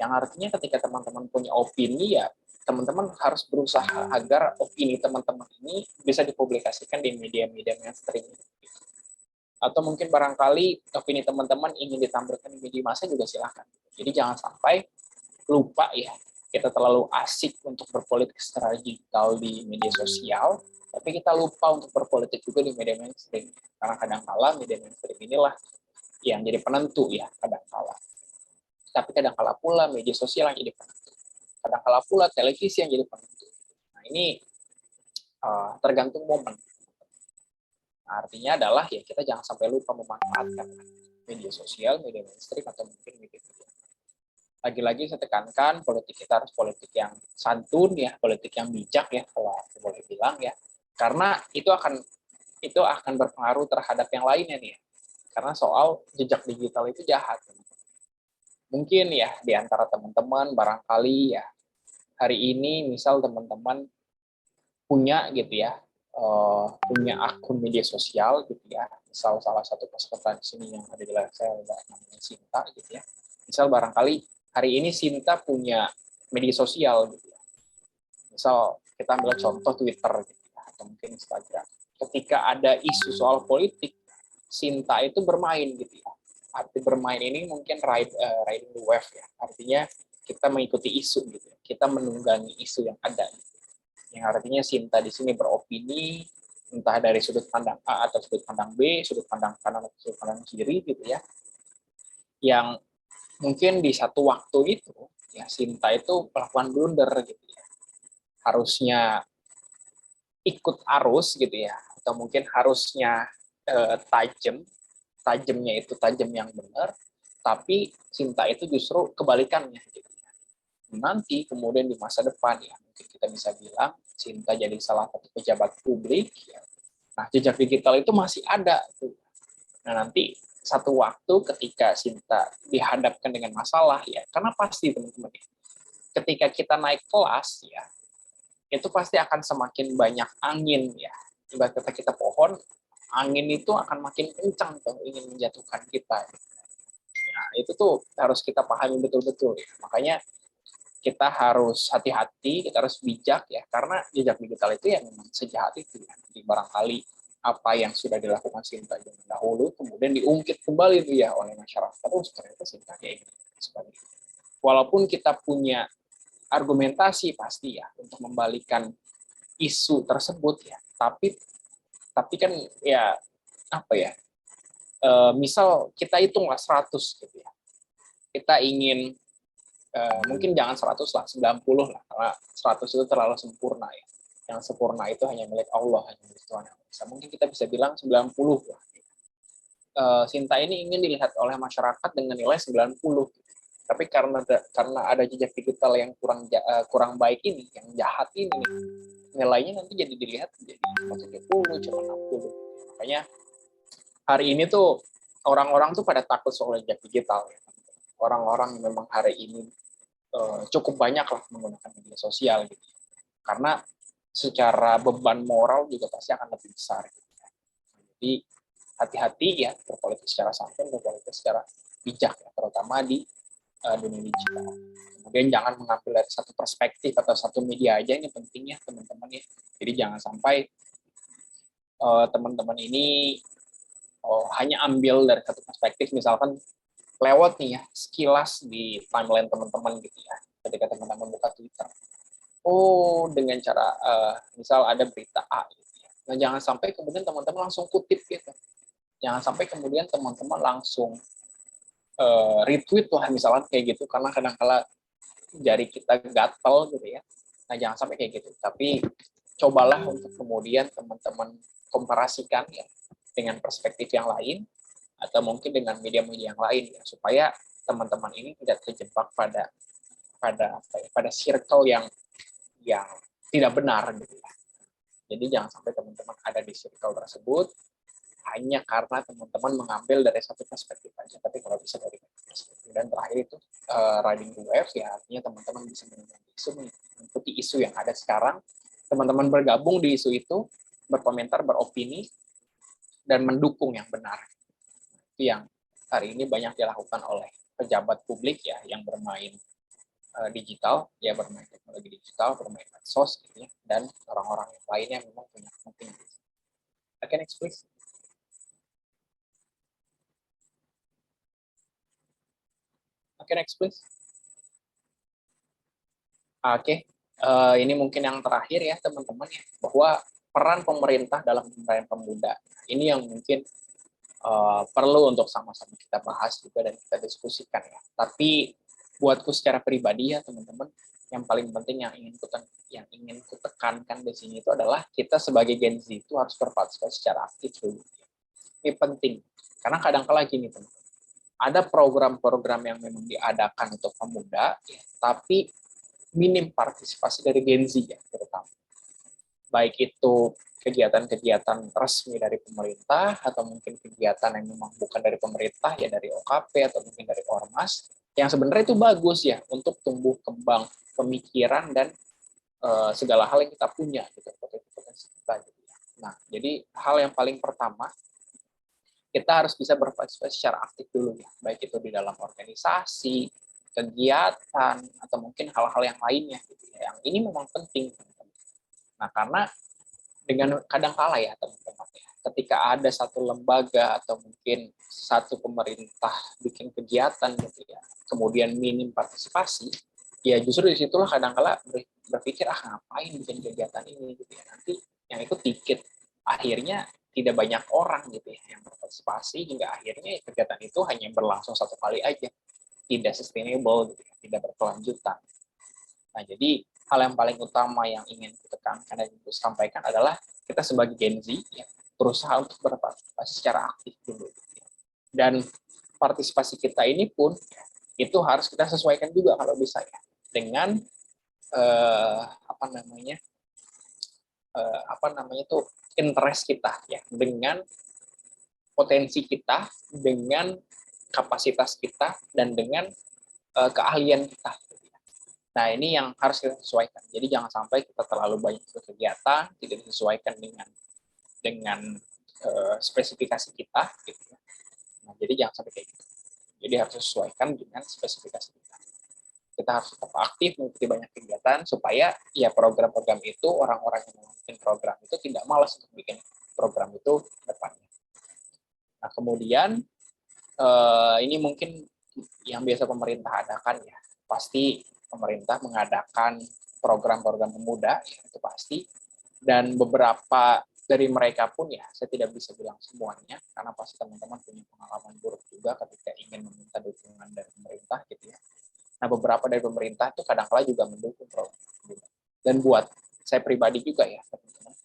Yang artinya ketika teman-teman punya opini ya, teman-teman harus berusaha agar opini teman-teman ini bisa dipublikasikan di media-media mainstream. Atau mungkin barangkali opini teman-teman ingin ditampilkan di media massa juga silahkan. Jadi jangan sampai lupa ya, kita terlalu asik untuk berpolitik secara digital di media sosial, tapi kita lupa untuk berpolitik juga di media mainstream. Karena kadang-kala media mainstream inilah yang jadi penentu ya, kadang-kala. Tapi kadang-kala pula media sosial yang jadi penentu. Kadang-kala pula televisi yang jadi penentu. Nah ini tergantung momen. Nah, artinya adalah ya kita jangan sampai lupa memanfaatkan media sosial, media mainstream, atau mungkin media. Lagi-lagi saya tekankan politik kita harus politik yang santun ya, politik yang bijak ya kalau aku boleh bilang ya. Karena itu akan berpengaruh terhadap yang lainnya nih. Karena soal jejak digital itu jahat. Mungkin ya di antara teman-teman barangkali ya hari ini misal teman-teman punya gitu ya, punya akun media sosial gitu ya. Misal salah satu peserta di sini yang ada di layar saya namanya Sinta gitu ya. Misal barangkali hari ini Sinta punya media sosial gitu ya. Misal kita ambil contoh Twitter gitu ya, atau mungkin Instagram. Ketika ada isu soal politik, Sinta itu bermain gitu ya. Arti bermain ini mungkin riding the wave ya. Artinya kita mengikuti isu gitu ya. Kita menunggangi isu yang ada. Gitu. Yang artinya Sinta di sini beropini entah dari sudut pandang A atau sudut pandang B, sudut pandang kanan atau sudut pandang kiri gitu ya. Yang mungkin di satu waktu itu ya Sinta itu melakukan blunder gitu ya. Harusnya ikut arus gitu ya, atau mungkin harusnya tajamnya itu tajam yang benar, tapi Sinta itu justru kebalikannya gitu. Nanti kemudian di masa depan ya mungkin kita bisa bilang Sinta jadi salah satu pejabat publik ya. Nah, jejak digital itu masih ada tuh. Nah, nanti satu waktu ketika Sinta dihadapkan dengan masalah ya, karena pasti teman-teman ketika kita naik kelas ya, itu pasti akan semakin banyak angin ya. Ibarat kata kita pohon, angin itu akan makin kencang tuh ingin menjatuhkan kita. Nah, itu tuh harus kita pahami betul-betul ya. Makanya kita harus hati-hati, kita harus bijak ya, karena jejak digital itu ya memang sejahat itu ya. Jadi barangkali apa yang sudah dilakukan Sinta zaman dahulu kemudian diungkit kembali itu ya oleh masyarakat. Terus ternyata Sinta kayak gitu. Walaupun kita punya argumentasi pasti ya untuk membalikan isu tersebut ya, tapi kan ya apa ya, misal kita hitunglah 100 gitu ya, kita ingin mungkin jangan 100 lah, 90 lah, karena 100 itu terlalu sempurna ya, yang sempurna itu hanya milik Allah, hanya milik Tuhan yang Esa. Mungkin kita bisa bilang 90 lah. Sinta ini ingin dilihat oleh masyarakat dengan nilai 90. Tapi karena ada jejak digital yang kurang baik ini, yang jahat ini, nilainya nanti jadi dilihat menjadi 70, cuma 60. Makanya hari ini tuh orang-orang tuh pada takut soal jejak digital. Orang-orang memang hari ini cukup banyak lah menggunakan media sosial gitu. Karena secara beban moral juga pasti akan lebih besar. Gitu. Jadi hati-hati ya berpolitik secara santun, berpolitik secara bijak ya, terutama di dunia digital. Kemudian jangan mengambil dari satu perspektif atau satu media aja, ini penting ya teman-teman ya. Jadi jangan sampai teman-teman ini hanya ambil dari satu perspektif, misalkan lewat nih ya sekilas di timeline teman-teman gitu ya. Ketika teman-teman buka Twitter, dengan cara misal ada berita A gitu ya. Nah, jangan sampai kemudian teman-teman langsung kutip gitu. Jangan sampai kemudian teman-teman langsung retweet lah misalnya kayak gitu, karena kadang-kala jari kita gatel gitu ya. Nah, jangan sampai kayak gitu. Tapi cobalah untuk kemudian teman-teman komparasikan ya dengan perspektif yang lain atau mungkin dengan media-media yang lain ya, supaya teman-teman ini tidak terjebak pada circle yang tidak benar gitu ya. Jadi jangan sampai teman-teman ada di circle tersebut hanya karena teman-teman mengambil dari satu perspektif aja, tapi kalau bisa dari perspektif. Dan terakhir itu riding the wave ya, artinya teman-teman bisa mengikuti isu yang ada sekarang, teman-teman bergabung di isu itu, berkomentar, beropini, dan mendukung yang benar. Itu yang hari ini banyak dilakukan oleh pejabat publik ya, yang bermain digital, ya bermain teknologi digital, bermain medsos, gitu ya, dan orang-orang yang lainnya memang punya penting. Okay, next please. Oke, next please. Oke, ini mungkin yang terakhir ya teman-teman ya, bahwa peran pemerintah dalam pemberdayaan pemuda ini yang mungkin perlu untuk sama-sama kita bahas juga dan kita diskusikan ya. Tapi buatku secara pribadi ya teman-teman, yang paling penting yang ingin kutekankan di sini itu adalah kita sebagai Gen Z itu harus berpartisipasi secara aktif dulu. Ini penting karena kadang-kala gini teman-teman, ada program-program yang memang diadakan untuk pemuda, ya, tapi minim partisipasi dari Gen Z ya, terutama. Baik itu kegiatan-kegiatan resmi dari pemerintah, atau mungkin kegiatan yang memang bukan dari pemerintah, ya dari OKP, atau mungkin dari Ormas, yang sebenarnya itu bagus ya, untuk tumbuh kembang pemikiran dan segala hal yang kita punya, gitu, potensi kita. Gitu. Nah, jadi hal yang paling pertama, kita harus bisa berpartisipasi secara aktif dulu ya, baik itu di dalam organisasi, kegiatan, atau mungkin hal-hal yang lainnya gitu ya. Yang ini memang penting. Nah, karena dengan kadangkala ya teman-teman ya, ketika ada satu lembaga atau mungkin satu pemerintah bikin kegiatan gitu ya, kemudian minim partisipasi, ya justru disitulah kadangkala berpikir ngapain bikin kegiatan ini gitu ya, nanti yang ikut dikit, akhirnya tidak banyak orang gitu ya yang berpartisipasi, hingga akhirnya kegiatan itu hanya berlangsung satu kali aja, tidak sustainable gitu ya, tidak berkelanjutan. Nah, jadi hal yang paling utama yang ingin ditekankan dan disampaikan adalah kita sebagai Gen Z ya, berusaha untuk berpartisipasi secara aktif dulu. Dan partisipasi kita ini pun itu harus kita sesuaikan juga kalau bisa ya dengan interest kita ya, dengan potensi kita, dengan kapasitas kita, dan dengan keahlian kita. Nah, ini yang harus kita sesuaikan. Jadi jangan sampai kita terlalu banyak kegiatan tidak disesuaikan dengan spesifikasi kita gitu ya. Nah, jadi jangan sampai kayak gitu. Jadi harus sesuaikan dengan spesifikasi kita. Kita harus tetap aktif mengikuti banyak kegiatan supaya ya program-program itu, orang-orang yang memimpin program itu tidak malas untuk bikin program itu depannya. Nah, kemudian ini mungkin yang biasa pemerintah adakan ya, pasti pemerintah mengadakan program-program pemuda ya, itu pasti, dan beberapa dari mereka pun ya, saya tidak bisa bilang semuanya karena pasti teman-teman punya pengalaman buruk juga ketika ingin meminta dukungan dari pemerintah gitu ya. Nah, beberapa dari pemerintah itu kadang-kala juga mendukung program pemuda. Dan buat saya pribadi juga ya teman-teman,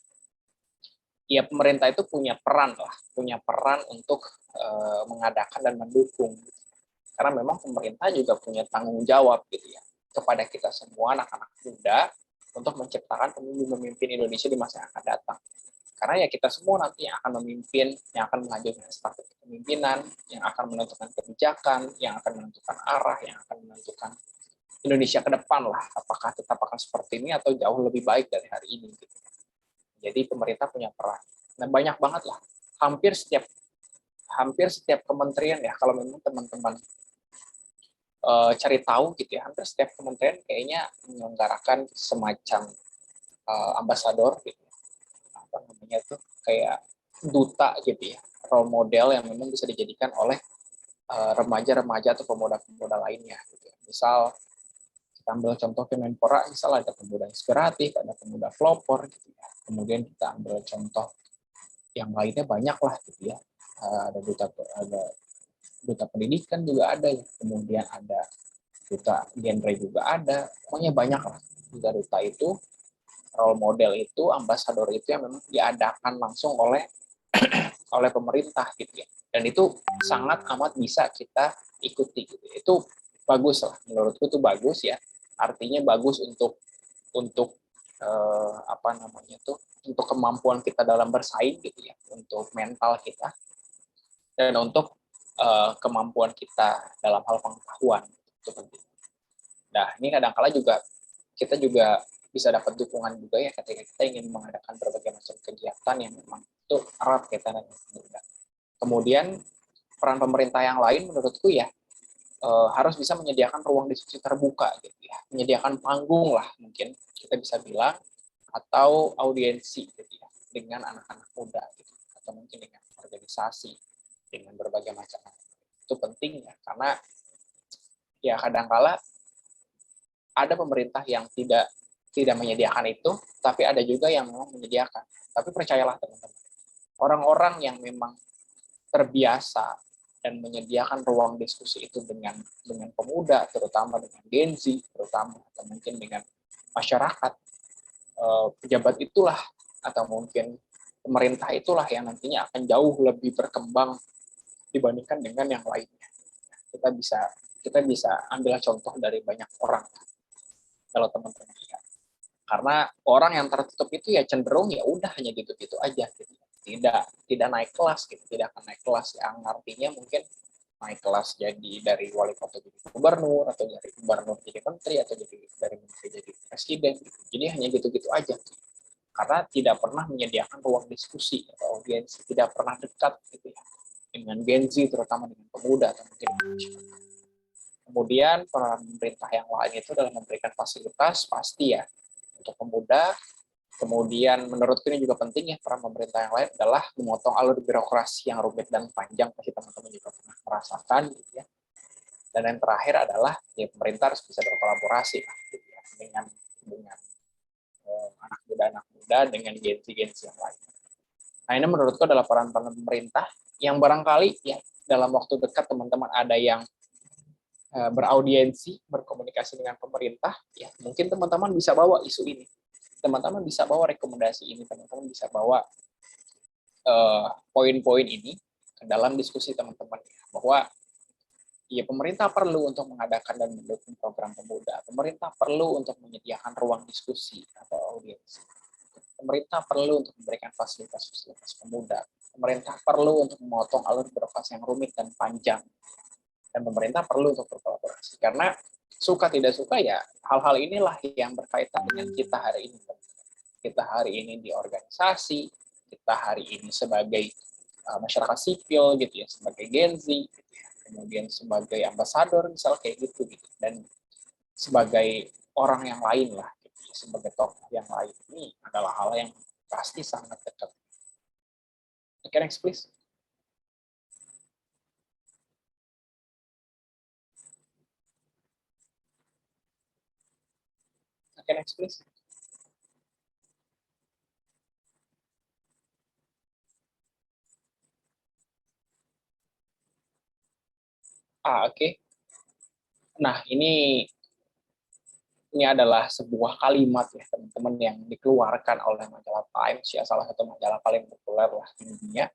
ya pemerintah itu punya peran untuk mengadakan dan mendukung, karena memang pemerintah juga punya tanggung jawab gitu ya kepada kita semua anak-anak muda untuk menciptakan pemimpin Indonesia di masa yang akan datang. Karena ya kita semua nanti yang akan memimpin, yang akan melanjutkan estafet kepemimpinan, yang akan menentukan kebijakan, yang akan menentukan arah, yang akan menentukan Indonesia ke depan lah, apakah tetap akan seperti ini atau jauh lebih baik dari hari ini gitu. Jadi pemerintah punya peran. Nah, banyak banget lah. Hampir setiap kementerian ya, kalau memang teman-teman cari tahu gitu ya, hampir setiap kementerian kayaknya menyelenggarakan semacam ambasador gitu. Apa namanya tuh, kayak duta gitu ya, role model yang memang bisa dijadikan oleh remaja-remaja atau pemuda-pemuda lainnya gitu. Misal kita ambil contoh Kemenpora, misal ada pemuda inspiratif, ada pemuda pelopor gitu ya. Kemudian kita ambil contoh yang lainnya banyak lah gitu ya. Ada duta pendidikan juga ada ya. Kemudian ada duta genre juga ada. Pokoknya banyak lah. Duta itu, role model itu, ambasador itu yang memang diadakan langsung oleh pemerintah gitu ya. Dan itu sangat amat bisa kita ikuti gitu. Itu bagus lah, menurutku itu bagus ya. Artinya bagus untuk untuk kemampuan kita dalam bersaing gitu ya, untuk mental kita, dan untuk kemampuan kita dalam hal pengetahuan itu penting. Nah, ini kadang-kala kita juga bisa dapat dukungan juga ya ketika kita ingin mengadakan berbagai macam kegiatan yang memang itu erat kaitan dengan pemuda. Kemudian peran pemerintah yang lain menurutku ya harus bisa menyediakan ruang diskusi terbuka gitu ya, menyediakan panggung lah mungkin kita bisa bilang, atau audiensi gitu ya dengan anak-anak muda gitu, atau mungkin dengan organisasi, dengan berbagai macam. Itu penting ya, karena ya kadangkala ada pemerintah yang tidak menyediakan itu, tapi ada juga yang memang menyediakan. Tapi percayalah teman-teman, orang-orang yang memang terbiasa dan menyediakan ruang diskusi itu dengan pemuda, terutama dengan Gen Z, terutama atau mungkin dengan masyarakat, pejabat itulah atau mungkin pemerintah itulah yang nantinya akan jauh lebih berkembang dibandingkan dengan yang lainnya. Kita bisa ambil contoh dari banyak orang kalau teman-teman lihat. Karena orang yang tertutup itu ya cenderung ya udah hanya gitu-gitu aja gitu. Tidak naik kelas gitu, tidak akan naik kelas, yang artinya mungkin naik kelas jadi dari wali kota jadi gubernur, atau dari gubernur jadi menteri, atau dari menteri jadi presiden gitu. Jadi hanya gitu-gitu aja karena tidak pernah menyediakan ruang diskusi atau audiensi, tidak pernah dekat gitu ya dengan Gen Z, terutama dengan pemuda atau mungkin masyarakat. Kemudian peran pemerintah yang lain itu adalah memberikan fasilitas, pasti ya, untuk pemuda. Kemudian menurutku ini juga penting ya, peran pemerintah yang lain adalah memotong alur birokrasi yang rumit dan panjang, pasti teman-teman juga pernah merasakan gitu ya. Dan yang terakhir adalah ya pemerintah harus bisa berkolaborasi lah, gitu ya, dengan anak muda dengan gensi yang lain. Nah, ini menurutku adalah peran pemerintah yang barangkali ya dalam waktu dekat teman-teman ada yang beraudiensi, berkomunikasi dengan pemerintah, ya mungkin teman-teman bisa bawa isu ini, teman-teman bisa bawa rekomendasi ini, teman-teman bisa bawa poin-poin ini ke dalam diskusi teman-teman, bahwa ya pemerintah perlu untuk mengadakan dan mendukung program pemuda, pemerintah perlu untuk menyediakan ruang diskusi atau audiensi, pemerintah perlu untuk memberikan fasilitas-fasilitas pemuda, pemerintah perlu untuk memotong alur birokrasi yang rumit dan panjang, dan pemerintah perlu untuk berkolaborasi. Karena suka tidak suka ya hal-hal inilah yang berkaitan dengan kita hari ini. Kita hari ini di organisasi, kita hari ini sebagai masyarakat sipil gitu ya, sebagai Gen Z, gitu ya. Kemudian sebagai ambasador misal kayak gitu, dan sebagai orang yang lain lah, gitu ya, sebagai tokoh yang lain, ini adalah hal yang pasti sangat dekat. Okay, next please. Okay, next please. Oke. Nah, ini adalah sebuah kalimat ya teman-teman yang dikeluarkan oleh majalah Times ya, salah satu majalah paling populer lah di dunia,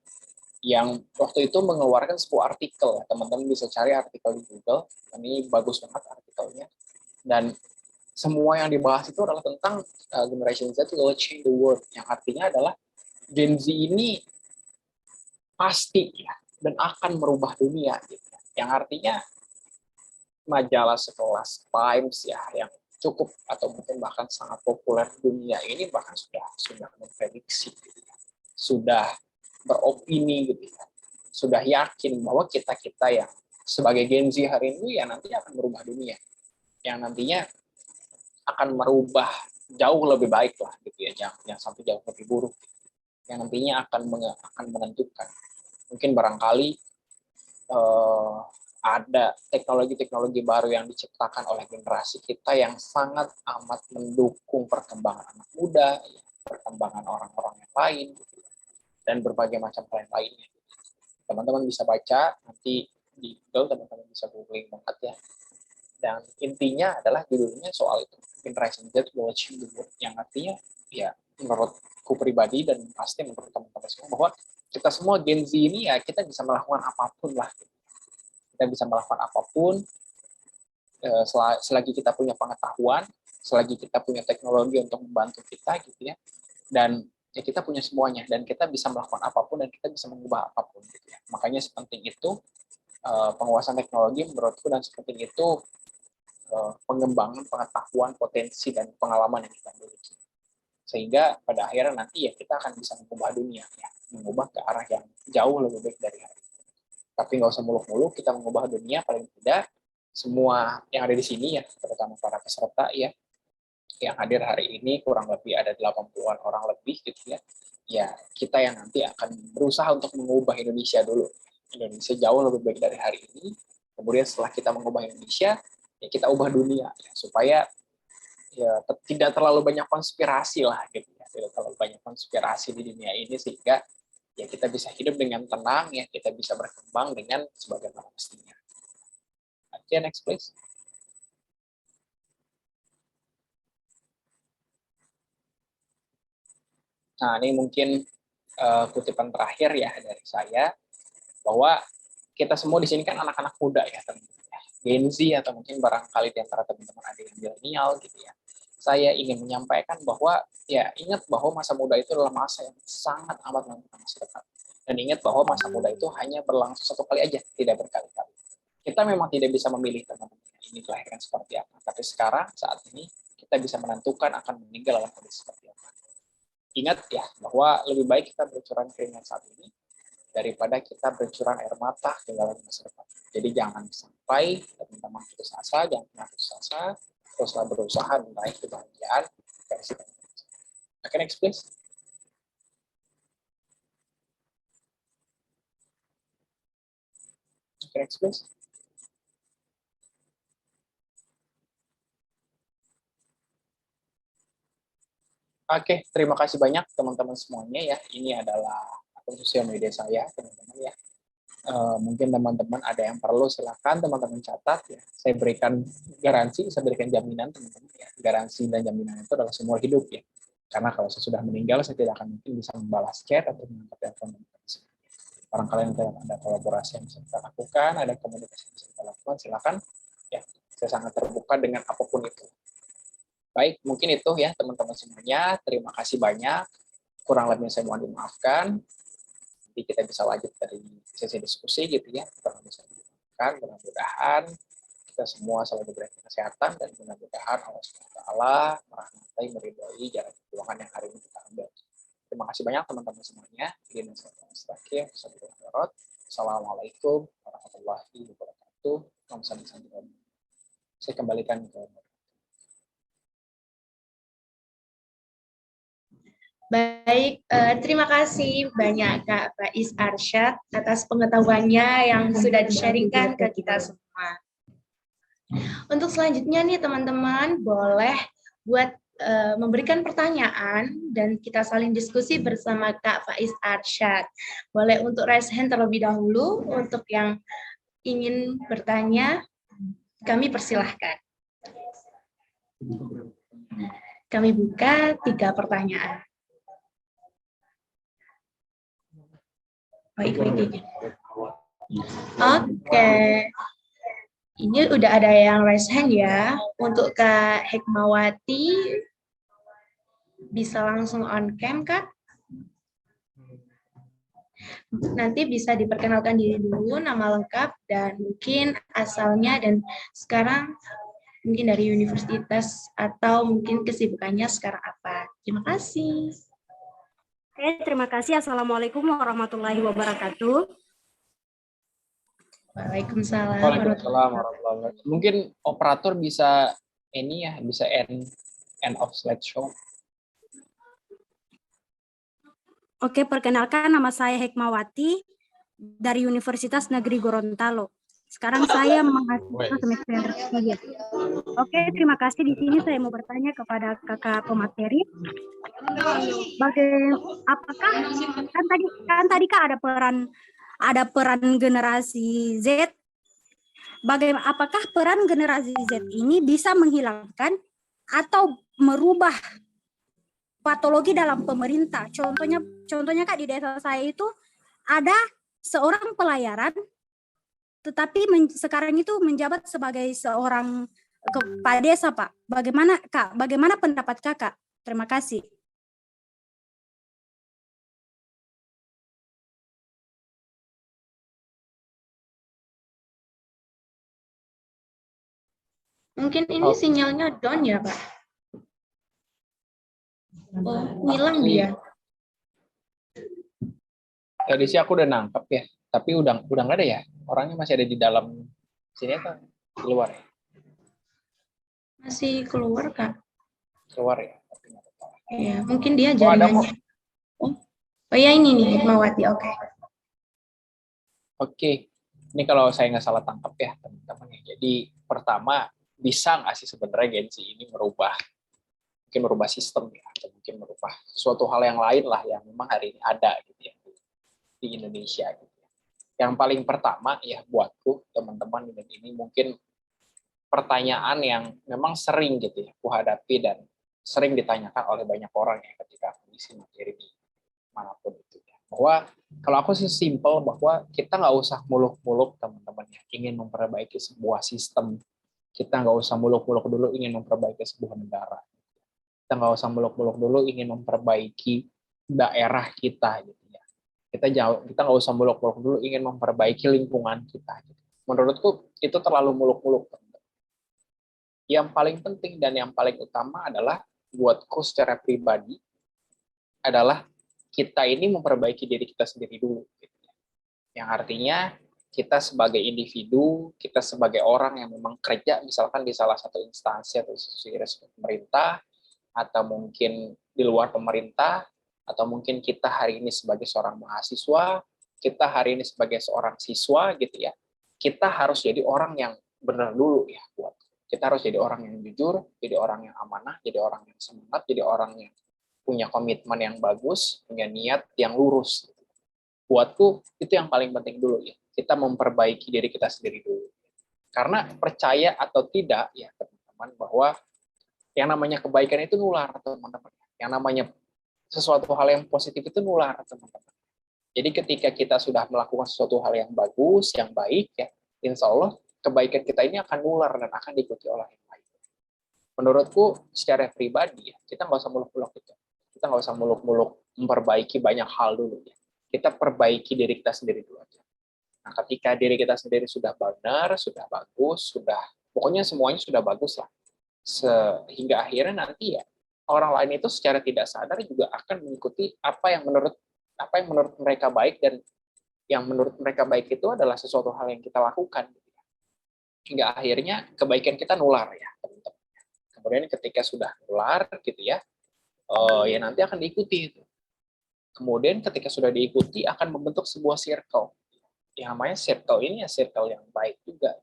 yang waktu itu mengeluarkan sebuah artikel. Teman-teman bisa cari artikel di Google, ini bagus banget artikelnya, dan semua yang dibahas itu adalah tentang Generation Z will change the world, yang artinya adalah Gen Z ini pasti ya dan akan merubah dunia gitu. Yang artinya majalah sekelas Times ya, yang cukup atau mungkin bahkan sangat populer di dunia ini, bahkan sudah memprediksi gitu ya, sudah beropini gitu ya, sudah yakin bahwa kita yang sebagai Gen Z hari ini ya nantinya akan merubah dunia, yang nantinya akan merubah jauh lebih baik lah gitu ya, jangan sampai jauh lebih buruk, yang nantinya akan menentukan. Mungkin barangkali ada teknologi-teknologi baru yang diciptakan oleh generasi kita yang sangat amat mendukung perkembangan anak muda, perkembangan orang-orang yang lain, dan berbagai macam hal lainnya. Teman-teman bisa baca nanti di Google, teman-teman bisa googling banget ya. Dan intinya adalah judulnya soal itu, Generation Z will change the world, yang artinya ya menurutku pribadi dan pasti menurut teman-teman semua bahwa kita semua Gen Z ini ya kita bisa melakukan apapun lah. Kita bisa melakukan apapun selagi kita punya pengetahuan, selagi kita punya teknologi untuk membantu kita gitu ya, dan ya kita punya semuanya, dan kita bisa melakukan apapun dan kita bisa mengubah apapun gitu ya. Makanya sepenting itu penguasaan teknologi menurutku, dan sepenting itu pengembangan pengetahuan, potensi, dan pengalaman yang kita miliki. Sehingga pada akhirnya nanti ya kita akan bisa mengubah dunia, ya, mengubah ke arah yang jauh lebih baik dari hari ini. Tapi nggak usah muluk-muluk, kita mengubah dunia, paling tidak semua yang ada di sini ya, terutama para peserta ya, yang hadir hari ini kurang lebih ada 80-an orang lebih gitu ya. Ya, kita yang nanti akan berusaha untuk mengubah Indonesia dulu. Indonesia jauh lebih baik dari hari ini. Kemudian setelah kita mengubah Indonesia, ya kita ubah dunia ya, supaya ya tidak terlalu banyak konspirasi lah gitu ya. Tidak terlalu banyak konspirasi di dunia ini, sehingga ya kita bisa hidup dengan tenang ya, kita bisa berkembang dengan sebagaimana mestinya. Okay, next please. Nah, ini mungkin kutipan terakhir ya dari saya, bahwa kita semua di sini kan anak-anak muda ya, teman-teman, Gen Z, atau mungkin barangkali di antara teman-teman ada yang milenial gitu ya. Saya ingin menyampaikan bahwa ya ingat bahwa masa muda itu adalah masa yang sangat amat menentukan masa depan. Dan ingat bahwa masa muda itu hanya berlangsung satu kali aja, tidak berkali-kali. Kita memang tidak bisa memilih teman-teman ini dilahirkan seperti apa, tapi sekarang saat ini kita bisa menentukan akan meninggal dalam kondisi seperti apa. Ingat ya bahwa lebih baik kita bercuran keringat saat ini daripada kita bercurah air mata ke dalam masa depan. Jadi jangan sampai teman-teman putus asa, jangan pernah putus asa, teruslah berusaha meraih kebahagiaan versi teman-teman. Okay, next please. Okay, next please. Oke, terima kasih banyak teman-teman semuanya ya. Ini adalah akun sosial media saya, teman-teman ya. Mungkin teman-teman ada yang perlu, silakan teman-teman catat ya. Saya berikan garansi, saya berikan jaminan teman-teman ya. Garansi dan jaminan itu adalah semua hidup ya. Karena kalau saya sudah meninggal, saya tidak akan mungkin bisa membalas chat atau mengangkat telepon teman-teman. Barangkali ada kolaborasi yang bisa kita lakukan, ada komunikasi yang bisa kita lakukan, silakan ya. Saya sangat terbuka dengan apapun itu. Baik, mungkin itu ya teman-teman semuanya. Terima kasih banyak. Kurang lebihnya saya mohon dimaafkan. Nanti kita bisa lanjut dari sesi diskusi gitu ya. Kurang bisa dimaafkan. Mudah-mudahan kita semua selalu diberi kesehatan dan mudah-mudahan Allah SWT merahmati, meridhoi jalan perjuangan yang hari ini kita ambil. Terima kasih banyak teman-teman semuanya. Assalamualaikum warahmatullahi wabarakatuh. Saya kembalikan ke Baik, terima kasih banyak Kak Faiz Arsyad atas pengetahuannya yang sudah di-sharingkan ke kita semua. Untuk selanjutnya nih teman-teman, boleh buat memberikan pertanyaan dan kita saling diskusi bersama Kak Faiz Arsyad. Boleh untuk raise hand terlebih dahulu, untuk yang ingin bertanya, kami persilahkan. Kami buka 3 pertanyaan. Oke, ini udah ada yang raise hand ya. Untuk Kak Hikmawati, bisa langsung on cam Kak. Nanti bisa diperkenalkan diri dulu, nama lengkap dan mungkin asalnya dan sekarang mungkin dari universitas atau mungkin kesibukannya sekarang apa. Terima kasih. Oke, terima kasih. Assalamualaikum warahmatullahi wabarakatuh. Waalaikumsalam. Waalaikumsalam warahmatullahi wabarakatuh. Mungkin operator bisa ini ya, bisa end of slideshow. Oke, perkenalkan nama saya Hikmawati dari Universitas Negeri Gorontalo. Sekarang saya mahasiswa semester yang ketiga. Oke, terima kasih. Di sini saya mau bertanya kepada kakak pemateri. Apakah kan tadi Kak ada peran generasi Z. Apakah peran generasi Z ini bisa menghilangkan atau merubah patologi dalam pemerintah? Contohnya Kak, di desa saya itu ada seorang pelayaran, tetapi sekarang itu menjabat sebagai seorang kepala desa, Pak. Bagaimana Kak? Bagaimana pendapat Kakak? Terima kasih. Mungkin ini sinyalnya down ya, Pak. Oh, hilang dia. Tadi sih aku udah nangkep ya, tapi udah nggak ada ya. Orangnya masih ada di dalam sini atau di luar ya? Masih keluar, Kak. Keluar ya. Iya, mungkin dia Oh, ada jaringannya. Oh ya, ini nih Hikmawati. Oke. Oke, ini kalau saya nggak salah tangkap ya teman-teman. Jadi pertama, bisa nggak sih sebenarnya Gen Z ini merubah sistem ya, atau mungkin merubah suatu hal yang lain lah yang memang hari ini ada gitu ya di Indonesia gitu. Yang paling pertama ya buatku teman-teman, dan ini mungkin pertanyaan yang memang sering gitu ya aku hadapi dan sering ditanyakan oleh banyak orang ya ketika aku isi materi di manapun itu ya. Bahwa kalau aku sih simple bahwa kita nggak usah muluk-muluk teman-teman ya ingin memperbaiki sebuah sistem. Kita nggak usah muluk-muluk dulu ingin memperbaiki sebuah negara. Kita nggak usah muluk-muluk dulu ingin memperbaiki daerah kita gitu ya. Kita nggak usah muluk-muluk dulu ingin memperbaiki lingkungan kita. Gitu. Menurutku itu terlalu muluk-muluk. Yang paling penting dan yang paling utama adalah buatku secara pribadi adalah kita ini memperbaiki diri kita sendiri dulu. Gitu. Yang artinya kita sebagai individu, kita sebagai orang yang memang kerja misalkan di salah satu instansi atau institusi resmi pemerintah, atau mungkin di luar pemerintah, atau mungkin kita hari ini sebagai seorang mahasiswa, kita hari ini sebagai seorang siswa gitu ya, kita harus jadi orang yang benar dulu ya buat. Kita harus jadi orang yang jujur, jadi orang yang amanah, jadi orang yang semangat, jadi orang yang punya komitmen yang bagus, punya niat yang lurus. Buatku itu yang paling penting dulu ya. Kita memperbaiki diri kita sendiri dulu. Karena percaya atau tidak ya teman-teman bahwa yang namanya kebaikan itu nular teman-teman. Yang namanya sesuatu hal yang positif itu nular teman-teman. Jadi ketika kita sudah melakukan sesuatu hal yang bagus, yang baik ya, insya Allah kebaikan kita ini akan nular dan akan diikuti oleh yang lain. Menurutku secara pribadi ya, kita nggak usah muluk-muluk itu. Kita nggak usah muluk-muluk memperbaiki banyak hal dulu ya. Kita perbaiki diri kita sendiri dulu aja. Nah, ketika diri kita sendiri sudah benar, sudah bagus, sudah pokoknya semuanya sudah bagus lah. Sehingga akhirnya nanti ya orang lain itu secara tidak sadar juga akan mengikuti apa yang menurut mereka baik, dan yang menurut mereka baik itu adalah sesuatu hal yang kita lakukan. Hingga akhirnya kebaikan kita nular ya, teman-teman. Kemudian ketika sudah nular gitu ya, ya nanti akan diikuti itu. Kemudian ketika sudah diikuti akan membentuk sebuah circle. Yang namanya circle ini ya circle yang baik juga.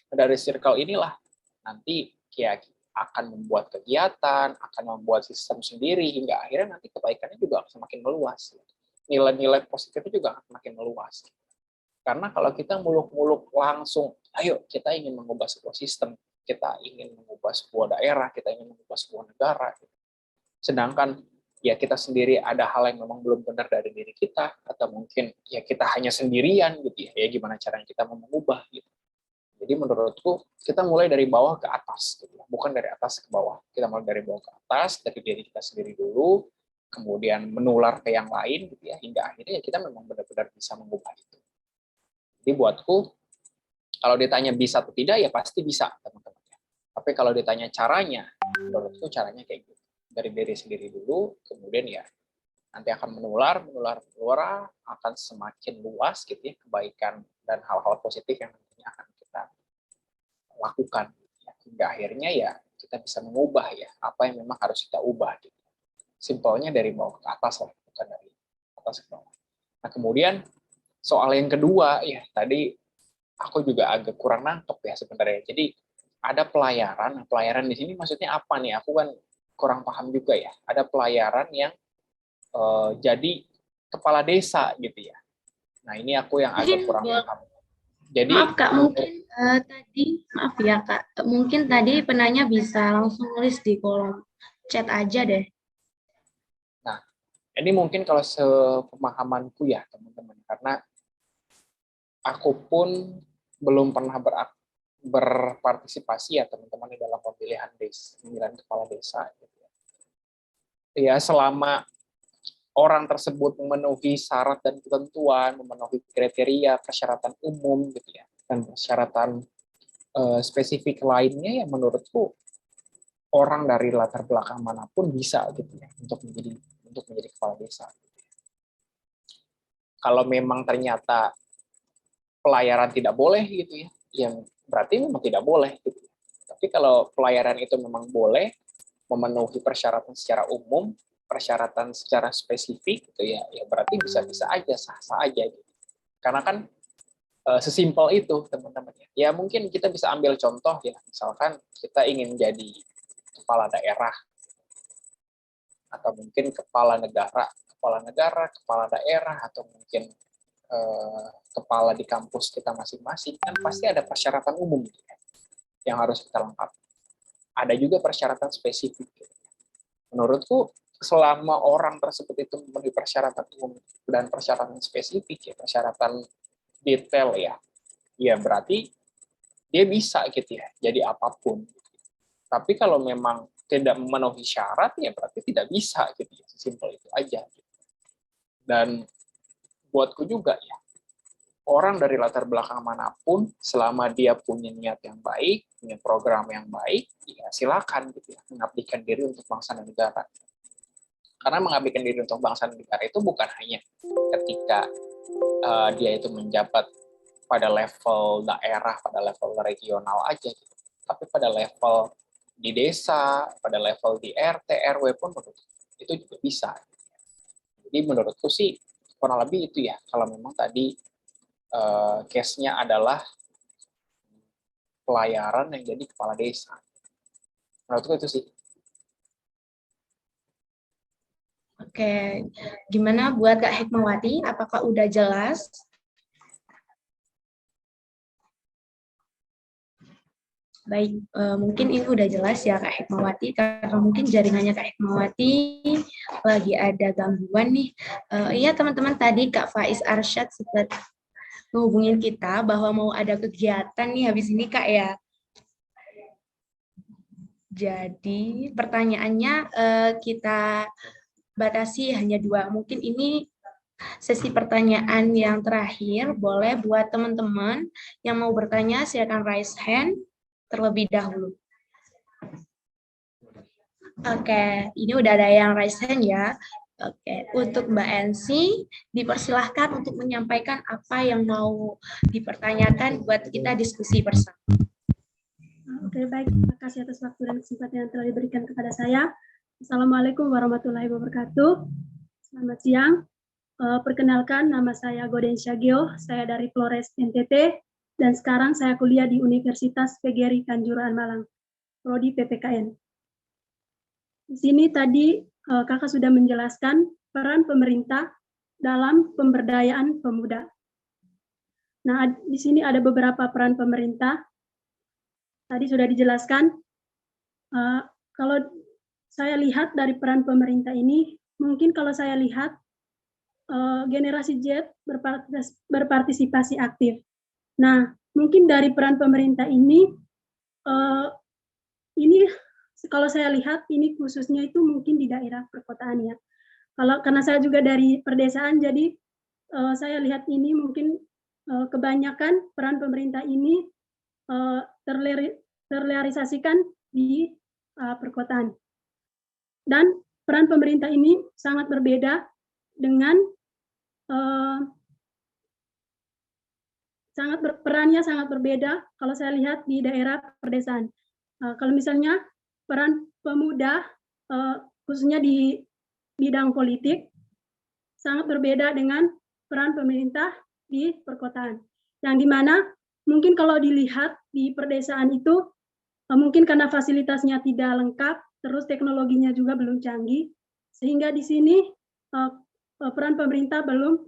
Dari circle inilah nanti ya akan membuat kegiatan, akan membuat sistem sendiri, hingga akhirnya nanti kebaikannya juga akan semakin meluas. Nilai-nilai positifnya juga akan semakin meluas. Karena kalau kita muluk-muluk langsung, ayo kita ingin mengubah sebuah sistem, kita ingin mengubah sebuah daerah, kita ingin mengubah sebuah negara. Sedangkan ya kita sendiri ada hal yang memang belum benar dari diri kita, atau mungkin ya kita hanya sendirian gitu ya gimana caranya kita mau mengubah gitu. Jadi menurutku kita mulai dari bawah ke atas gitu ya, bukan dari atas ke bawah. Kita mulai dari bawah ke atas, dari diri kita sendiri dulu, kemudian menular ke yang lain gitu ya, hingga akhirnya ya kita memang benar-benar bisa mengubah itu. Jadi buatku kalau ditanya bisa atau tidak ya pasti bisa teman-teman. Tapi kalau ditanya caranya, menurutku caranya kayak gitu. Dari diri sendiri dulu, kemudian ya nanti akan menular, akan semakin luas gitu ya kebaikan dan hal-hal positif yang nantinya akan kita lakukan. Ya. Hingga akhirnya ya kita bisa mengubah ya apa yang memang harus kita ubah. Gitu. Simpelnya dari bawah ke atas lah, bukan dari atas ke bawah. Nah kemudian soal yang kedua ya tadi aku juga agak kurang nangkep ya sebenarnya. Jadi ada pelayaran. Nah, pelayaran di sini maksudnya apa nih? Aku kan kurang paham juga ya. Ada pelayaran yang jadi kepala desa gitu ya. Nah ini aku yang agak kurang paham. Jadi maaf Kak, mungkin maaf ya Kak, mungkin tadi penanya bisa langsung nulis di kolom chat aja deh. Nah ini mungkin kalau sepemahamanku ya teman-teman, karena aku pun belum pernah berpartisipasi ya teman-teman di dalam pemilihan kepala desa. Gitu. Ya selama orang tersebut memenuhi syarat dan ketentuan, memenuhi kriteria, persyaratan umum gitu ya, dan persyaratan spesifik lainnya, ya menurutku orang dari latar belakang manapun bisa gitu ya untuk menjadi kepala desa. Kalau memang ternyata pelayaran tidak boleh gitu ya, yang berarti memang tidak boleh gitu. Tapi kalau pelayaran itu memang boleh, memenuhi persyaratan secara umum, persyaratan secara spesifik gitu ya berarti bisa-bisa aja, sah-sah aja gitu. Karena kan sesimpel itu teman-teman ya. Ya mungkin kita bisa ambil contoh ya, misalkan kita ingin jadi kepala daerah atau mungkin kepala negara, kepala daerah, atau mungkin kepala di kampus kita masing-masing, kan pasti ada persyaratan umum gitu ya, yang harus kita lengkapi. Ada juga persyaratan spesifik. Gitu. Menurutku selama orang tersebut itu memenuhi persyaratan umum dan persyaratan spesifik ya, persyaratan detail ya berarti dia bisa gitu ya jadi apapun. Tapi kalau memang tidak memenuhi syarat ya berarti tidak bisa gitu ya, sesimpel itu aja. Gitu. Dan buatku juga ya, orang dari latar belakang manapun selama dia punya niat yang baik, punya program yang baik, ya silakan gitu ya mengabdikan diri untuk bangsa dan negara. Karena mengabdikan diri untuk bangsa dan negara itu bukan hanya ketika dia itu menjabat pada level daerah, pada level regional aja gitu. Tapi pada level di desa, pada level di RT, RW pun itu juga bisa. Jadi menurutku sih kurang lebih itu ya, kalau memang tadi case-nya adalah pelayaran yang jadi kepala desa. Menurutku itu sih. Oke, gimana buat Kak Hikmawati? Apakah udah jelas? Baik, mungkin ini udah jelas ya Kak Hikmawati, karena mungkin jaringannya Kak Hikmawati lagi ada gangguan nih. Iya teman-teman, tadi Kak Faiz Arsyad sempat menghubungin kita bahwa mau ada kegiatan nih habis ini Kak ya. Jadi pertanyaannya kita batasi hanya 2. Mungkin ini sesi pertanyaan yang terakhir. Boleh buat teman-teman yang mau bertanya silakan raise hand terlebih dahulu. Oke, ini udah ada yang raise hand ya. Oke, untuk Mbak Ensi, dipersilahkan untuk menyampaikan apa yang mau dipertanyakan buat kita diskusi bersama. Oke, baik. Terima kasih atas waktu dan kesempatan yang telah diberikan kepada saya. Assalamualaikum warahmatullahi wabarakatuh. Selamat siang. Perkenalkan, nama saya Godensya Gio. Saya dari Flores NTT. Dan sekarang saya kuliah di Universitas PGRI Kanjuruhan Malang, Prodi PPKN. Di sini tadi kakak sudah menjelaskan peran pemerintah dalam pemberdayaan pemuda. Nah, di sini ada beberapa peran pemerintah. Tadi sudah dijelaskan. Kalau saya lihat dari peran pemerintah ini, mungkin kalau saya lihat generasi Z berpartisipasi aktif. Nah, mungkin dari peran pemerintah ini kalau saya lihat ini khususnya itu mungkin di daerah perkotaan ya. Karena saya juga dari perdesaan, jadi saya lihat ini mungkin kebanyakan peran pemerintah ini terrealisasikan di perkotaan. Dan peran pemerintah ini sangat berbeda dengan perannya sangat berbeda kalau saya lihat di daerah perdesaan. Kalau misalnya peran pemuda khususnya di bidang politik sangat berbeda dengan peran pemerintah di perkotaan. Yang dimana mungkin kalau dilihat di perdesaan itu mungkin karena fasilitasnya tidak lengkap, terus teknologinya juga belum canggih, sehingga di sini peran pemerintah belum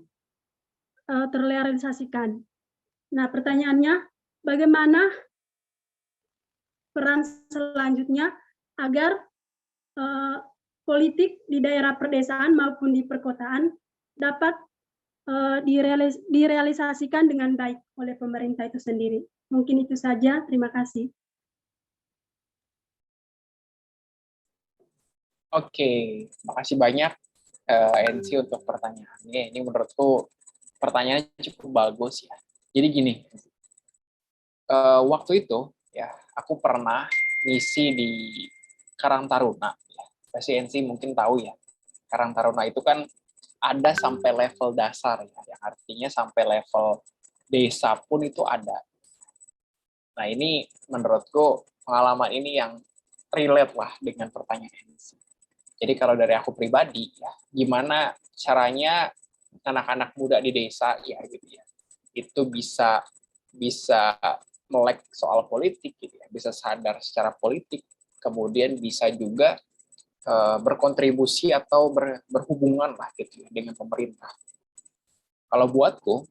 terrealisasikan. Nah, pertanyaannya, bagaimana peran selanjutnya agar politik di daerah perdesaan maupun di perkotaan dapat direalisasikan dengan baik oleh pemerintah itu sendiri. Mungkin itu saja, terima kasih. Oke, makasih banyak Ensi untuk pertanyaannya. Ini menurutku pertanyaannya cukup bagus ya. Jadi gini, waktu itu ya aku pernah ngisi di Karang Taruna. Ya. Pasti Ensi mungkin tahu ya. Karang Taruna itu kan ada sampai level dasar ya, yang artinya sampai level desa pun itu ada. Nah ini menurutku pengalaman ini yang relate lah dengan pertanyaan Ensi. Jadi kalau dari aku pribadi ya, gimana caranya anak-anak muda di desa ya gitu ya, itu bisa melek soal politik gitu ya, bisa sadar secara politik, kemudian bisa juga berkontribusi atau berhubungan lah gitu ya dengan pemerintah. Kalau buatku,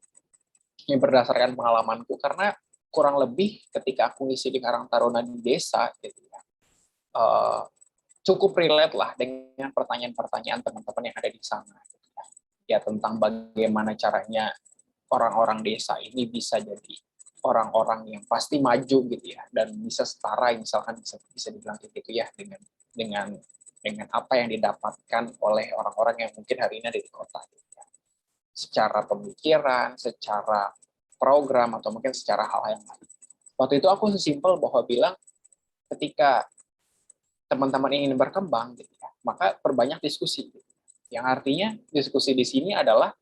ini berdasarkan pengalamanku, karena kurang lebih ketika aku ngisi di Karang Taruna di desa gitu ya, cukup relate lah dengan pertanyaan-pertanyaan teman-teman yang ada di sana. Gitu ya. Ya tentang bagaimana caranya orang-orang desa ini bisa jadi orang-orang yang pasti maju gitu ya, dan bisa setara, misalkan bisa dibilang gitu ya, dengan apa yang didapatkan oleh orang-orang yang mungkin hari ini ada di kota. Gitu ya. Secara pemikiran, secara program, atau mungkin secara hal yang lain. Waktu itu aku sesimpel bahwa bilang ketika teman-teman ingin berkembang, gitu ya, maka perbanyak diskusi. Gitu. Yang artinya diskusi di sini adalah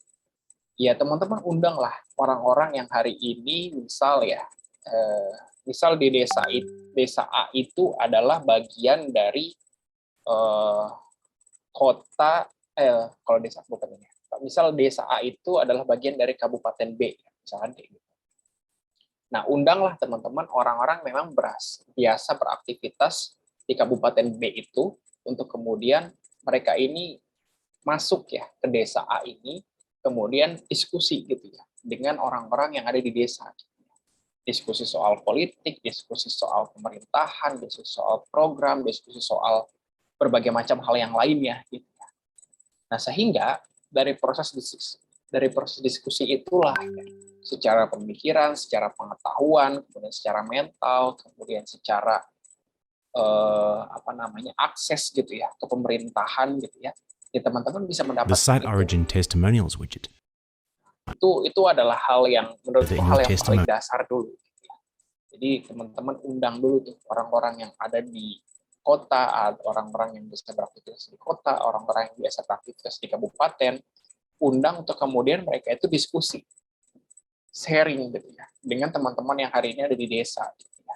ya teman-teman undanglah orang-orang yang hari ini misal ya, misal di desa A itu adalah bagian dari kota, kalau desa bukan ini. Misal desa A itu adalah bagian dari kabupaten B, misalkan kayak gitu. Nah, undanglah teman-teman orang-orang memang biasa beraktivitas di kabupaten B itu untuk kemudian mereka ini masuk ya ke desa A ini, kemudian diskusi gitu ya dengan orang-orang yang ada di desa. Diskusi soal politik, diskusi soal pemerintahan, diskusi soal program, diskusi soal berbagai macam hal yang lainnya gitu ya. Nah, sehingga dari proses diskusi itulah ya, secara pemikiran, secara pengetahuan, kemudian secara mental, kemudian secara akses gitu ya ke pemerintahan gitu ya. Ya teman-teman bisa The mendapatkan site itu. origin testimonials widget. Itu adalah hal yang menurutku In hal your yang paling testimony. dasar dulu. Jadi teman-teman undang dulu tuh orang-orang yang ada di kota, orang-orang yang bisa beraktivitas di kota, orang-orang yang biasa beraktivitas di kabupaten, undang untuk kemudian mereka itu diskusi, sharing gitu ya, dengan teman-teman yang hari ini ada di desa. Gitu ya.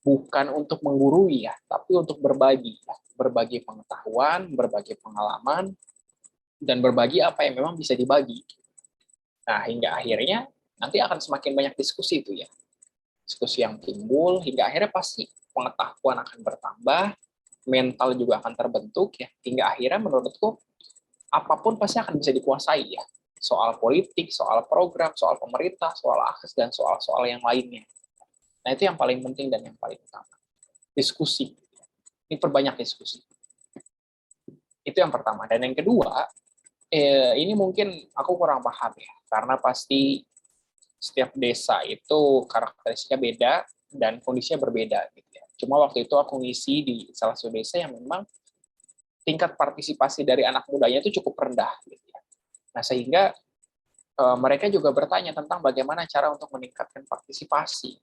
Bukan untuk menggurui ya, tapi untuk berbagi, ya. Berbagi pengetahuan, berbagi pengalaman, dan berbagi apa yang memang bisa dibagi. Nah, hingga akhirnya nanti akan semakin banyak diskusi itu ya. Diskusi yang timbul, hingga akhirnya pasti pengetahuan akan bertambah, mental juga akan terbentuk ya, hingga akhirnya menurutku apapun pasti akan bisa dikuasai ya. Soal politik, soal program, soal pemerintah, soal akses, dan soal-soal yang lainnya. Nah, itu yang paling penting dan yang paling utama. Diskusi. Ini perbanyak diskusi. Itu yang pertama. Dan yang kedua, ini mungkin aku kurang paham ya, karena pasti setiap desa itu karakteristiknya beda dan kondisinya berbeda gitu ya. Cuma waktu itu aku ngisi di salah satu desa yang memang tingkat partisipasi dari anak mudanya itu cukup rendah gitu ya. Nah, sehingga mereka juga bertanya tentang bagaimana cara untuk meningkatkan partisipasi.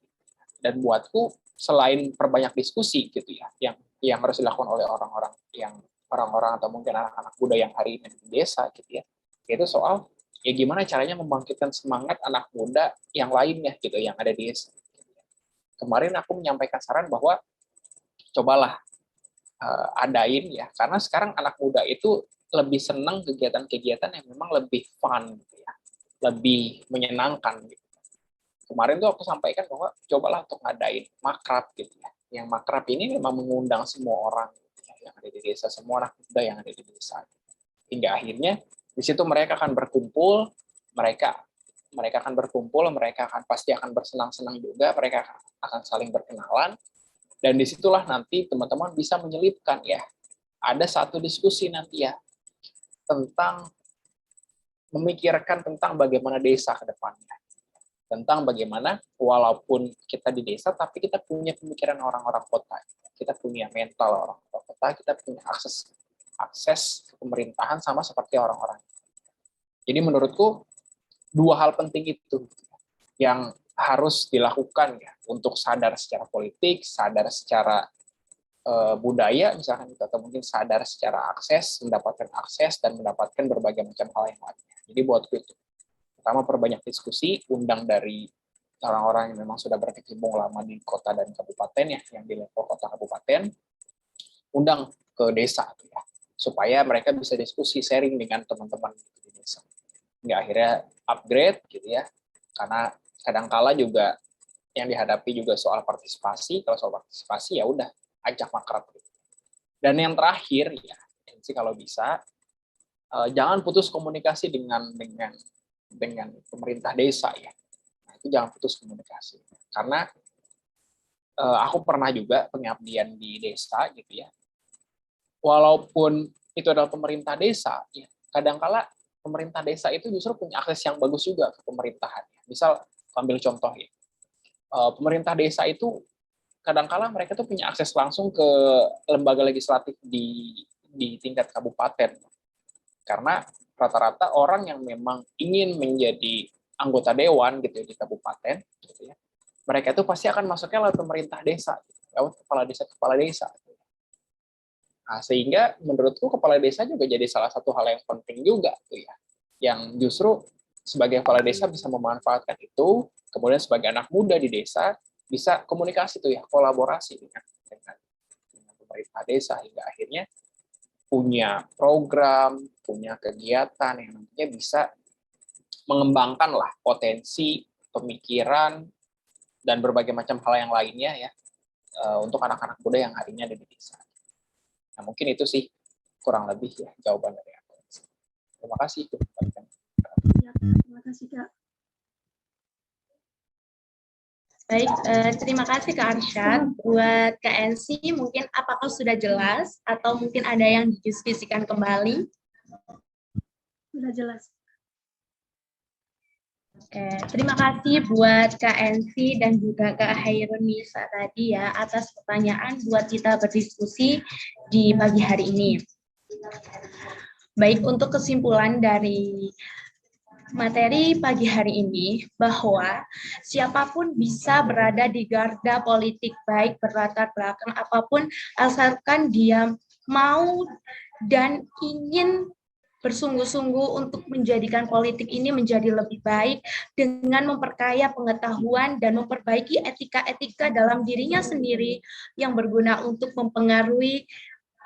Dan buatku selain perbanyak diskusi gitu ya, yang harus dilakukan oleh orang-orang atau mungkin anak-anak muda yang hari ini di desa gitu ya, yaitu soal ya gimana caranya membangkitkan semangat anak muda yang lainnya gitu yang ada di desa. Kemarin aku menyampaikan saran bahwa cobalah adain ya, karena sekarang anak muda itu lebih senang kegiatan-kegiatan yang memang lebih fun gitu ya, lebih menyenangkan gitu. Kemarin tuh aku sampaikan bahwa cobalah untuk ngadain makrab gitu ya. Yang makrab ini memang mengundang semua orang gitu ya, yang ada di desa, semua anak muda yang ada di desa. Hingga akhirnya di situ mereka akan berkumpul, mereka pasti akan bersenang-senang juga, mereka akan saling berkenalan, dan disitulah nanti teman-teman bisa menyelipkan ya, ada satu diskusi nanti ya, tentang memikirkan tentang bagaimana desa ke depannya. Tentang bagaimana walaupun kita di desa, tapi kita punya pemikiran orang-orang kota. Kita punya mental orang-orang kota, kita punya akses ke pemerintahan sama seperti orang-orang. Jadi menurutku, dua hal penting itu yang harus dilakukan ya, untuk sadar secara politik, sadar secara budaya, misalkan atau mungkin sadar secara akses, mendapatkan akses, dan mendapatkan berbagai macam hal yang lainnya. Jadi buatku itu. Pertama, perbanyak diskusi, undang dari orang-orang yang memang sudah berkecimpung lama di kota dan kabupaten ya, yang di level kota kabupaten, undang ke desa ya, supaya mereka bisa diskusi, sharing dengan teman-teman di desa. Hingga akhirnya upgrade gitu ya, karena kadangkala juga yang dihadapi juga soal partisipasi. Kalau soal partisipasi ya udah ajak makrab gitu. Dan yang terakhir ya, sih kalau bisa jangan putus komunikasi dengan pemerintah desa ya. Nah, itu jangan putus komunikasi. Karena aku pernah juga pengabdian di desa gitu ya. Walaupun itu adalah pemerintah desa, ya, kadangkala pemerintah desa itu justru punya akses yang bagus juga ke pemerintahan. Misal, ambil contoh ya, pemerintah desa itu kadangkala mereka tuh punya akses langsung ke lembaga legislatif di tingkat kabupaten. Karena rata-rata orang yang memang ingin menjadi anggota dewan gitu ya, di kabupaten gitu ya, mereka itu pasti akan masuknya lewat pemerintah desa, lewat kepala desa. Nah, sehingga menurutku kepala desa juga jadi salah satu hal yang penting juga tuh ya, yang justru sebagai kepala desa bisa memanfaatkan itu, kemudian sebagai anak muda di desa bisa komunikasi tuh ya, kolaborasi dengan pemerintah desa hingga akhirnya punya program, punya kegiatan yang nantinya bisa mengembangkan lah potensi pemikiran dan berbagai macam hal yang lainnya ya untuk anak-anak muda yang hari ini ada di desa. Nah, mungkin itu sih kurang lebih ya jawaban dari aku. Terima kasih. Ya, terima kasih Kak. Baik, terima kasih Kak Arsyad. Buat KNC, mungkin apakah sudah jelas atau mungkin ada yang didiskusikan kembali? Sudah jelas. Oke, terima kasih buat KNC dan juga Kak Hairunisa tadi ya atas pertanyaan buat kita berdiskusi di pagi hari ini. Baik, untuk kesimpulan dari materi pagi hari ini bahwa siapapun bisa berada di garda politik baik berlatar belakang apapun asalkan dia mau dan ingin bersungguh-sungguh untuk menjadikan politik ini menjadi lebih baik dengan memperkaya pengetahuan dan memperbaiki etika-etika dalam dirinya sendiri yang berguna untuk mempengaruhi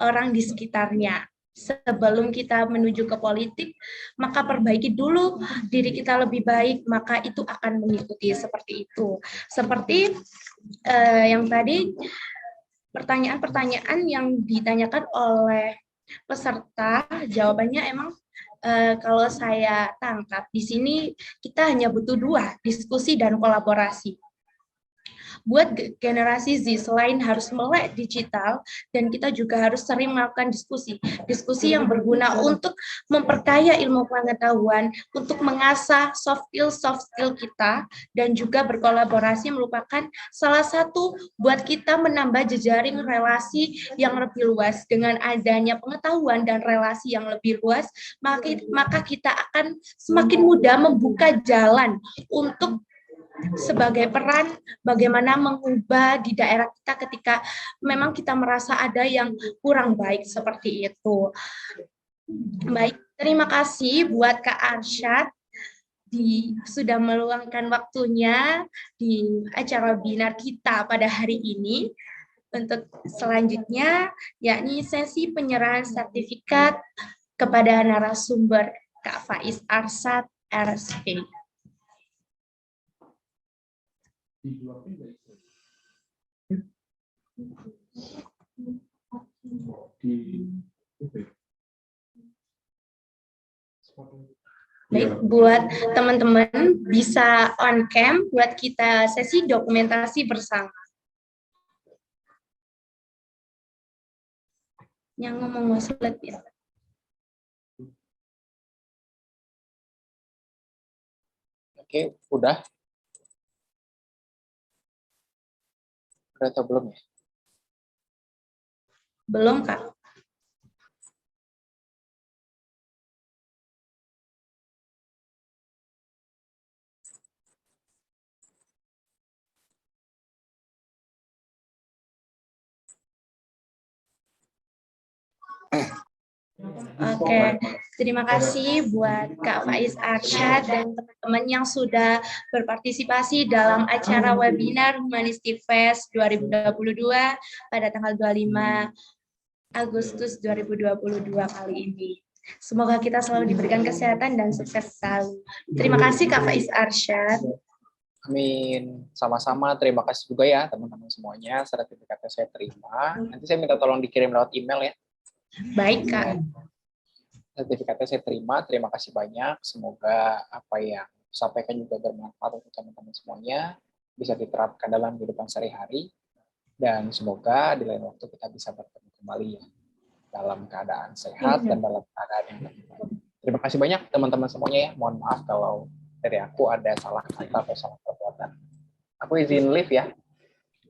orang di sekitarnya. Sebelum kita menuju ke politik, maka perbaiki dulu diri kita lebih baik, maka itu akan mengikuti seperti itu. Seperti yang tadi pertanyaan-pertanyaan yang ditanyakan oleh peserta, jawabannya emang kalau saya tangkap di sini kita hanya butuh 2, diskusi dan kolaborasi. Buat generasi Z, selain harus melek digital, dan kita juga harus sering melakukan diskusi yang berguna untuk memperkaya ilmu pengetahuan, untuk mengasah soft skill kita, dan juga berkolaborasi merupakan salah satu buat kita menambah jejaring relasi yang lebih luas. Dengan adanya pengetahuan dan relasi yang lebih luas, maka kita akan semakin mudah membuka jalan untuk sebagai peran bagaimana mengubah di daerah kita ketika memang kita merasa ada yang kurang baik seperti itu. Baik, terima kasih buat Kak Arsyad sudah meluangkan waktunya di acara webinar kita pada hari ini. Untuk selanjutnya, yakni sesi penyerahan sertifikat kepada narasumber Kak Faiz Arsyad, RSP. Baik, buat teman-teman bisa on cam buat kita sesi dokumentasi bersama. Yang ngomong slide ya. Oke, udah atau belum ya? Belum, Kak. Oke, terima kasih buat Kak Faiz Arsyad dan teman-teman yang sudah berpartisipasi dalam acara webinar Humanistic Fest 2022 pada tanggal 25 Agustus 2022 kali ini. Semoga kita selalu diberikan kesehatan dan sukses selalu. Terima kasih Kak Faiz Arsyad. Amin. Sama-sama, terima kasih juga ya teman-teman semuanya. Sertifikatnya saya terima. Nanti saya minta tolong dikirim lewat email ya. Baik, Kak. Sertifikatnya saya terima kasih banyak. Semoga apa yang disampaikan juga bermanfaat untuk teman-teman semuanya, bisa diterapkan dalam kehidupan sehari-hari, dan semoga di lain waktu kita bisa bertemu kembali ya, dalam keadaan sehat dan dalam keadaan yang lebih baik. Terima kasih banyak teman-teman semuanya ya. Mohon maaf kalau dari aku ada salah kata atau salah perbuatan. Aku izin live ya.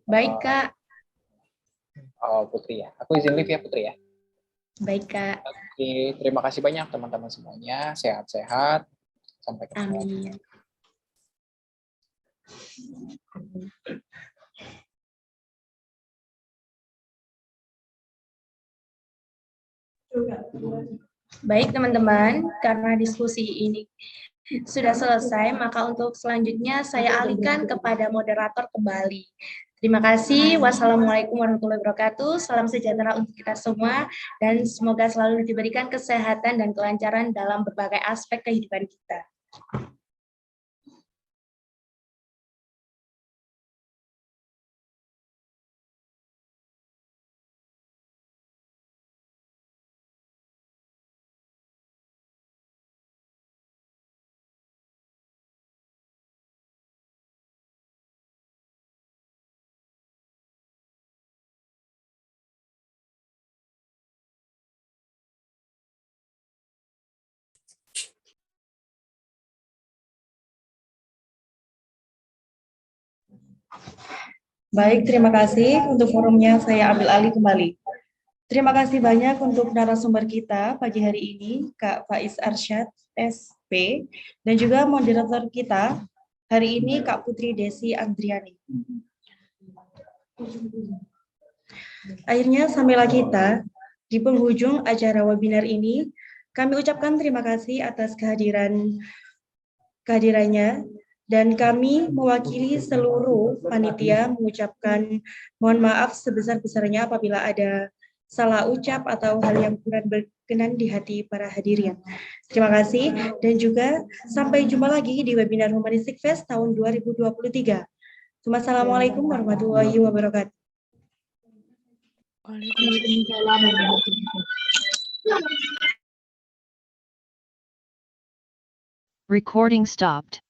Baik, Kak. Putri ya. Aku izin live ya, Putri ya. Baik, Kak. Oke, terima kasih banyak teman-teman semuanya. Sehat-sehat. Sampai ketemu. Amin. Baik, teman-teman, karena diskusi ini Sudah selesai, maka untuk selanjutnya saya alihkan kepada moderator kembali. Terima kasih. Wassalamualaikum warahmatullahi wabarakatuh. Salam sejahtera untuk kita semua dan semoga selalu diberikan kesehatan dan kelancaran dalam berbagai aspek kehidupan kita. Baik, terima kasih. Untuk forumnya saya ambil alih kembali. Terima kasih banyak untuk narasumber kita pagi hari ini, Kak Faiz Arsyad, SP, dan juga moderator kita hari ini, Kak Putri Desi Andriani. Akhirnya sampailah kita di penghujung acara webinar ini. Kami ucapkan terima kasih atas kehadirannya. Dan kami mewakili seluruh panitia mengucapkan mohon maaf sebesar-besarnya apabila ada salah ucap atau hal yang kurang berkenan di hati para hadirin. Terima kasih dan juga sampai jumpa lagi di webinar Humanistic Fest tahun 2023. Wassalamualaikum warahmatullahi wabarakatuh. Recording stopped.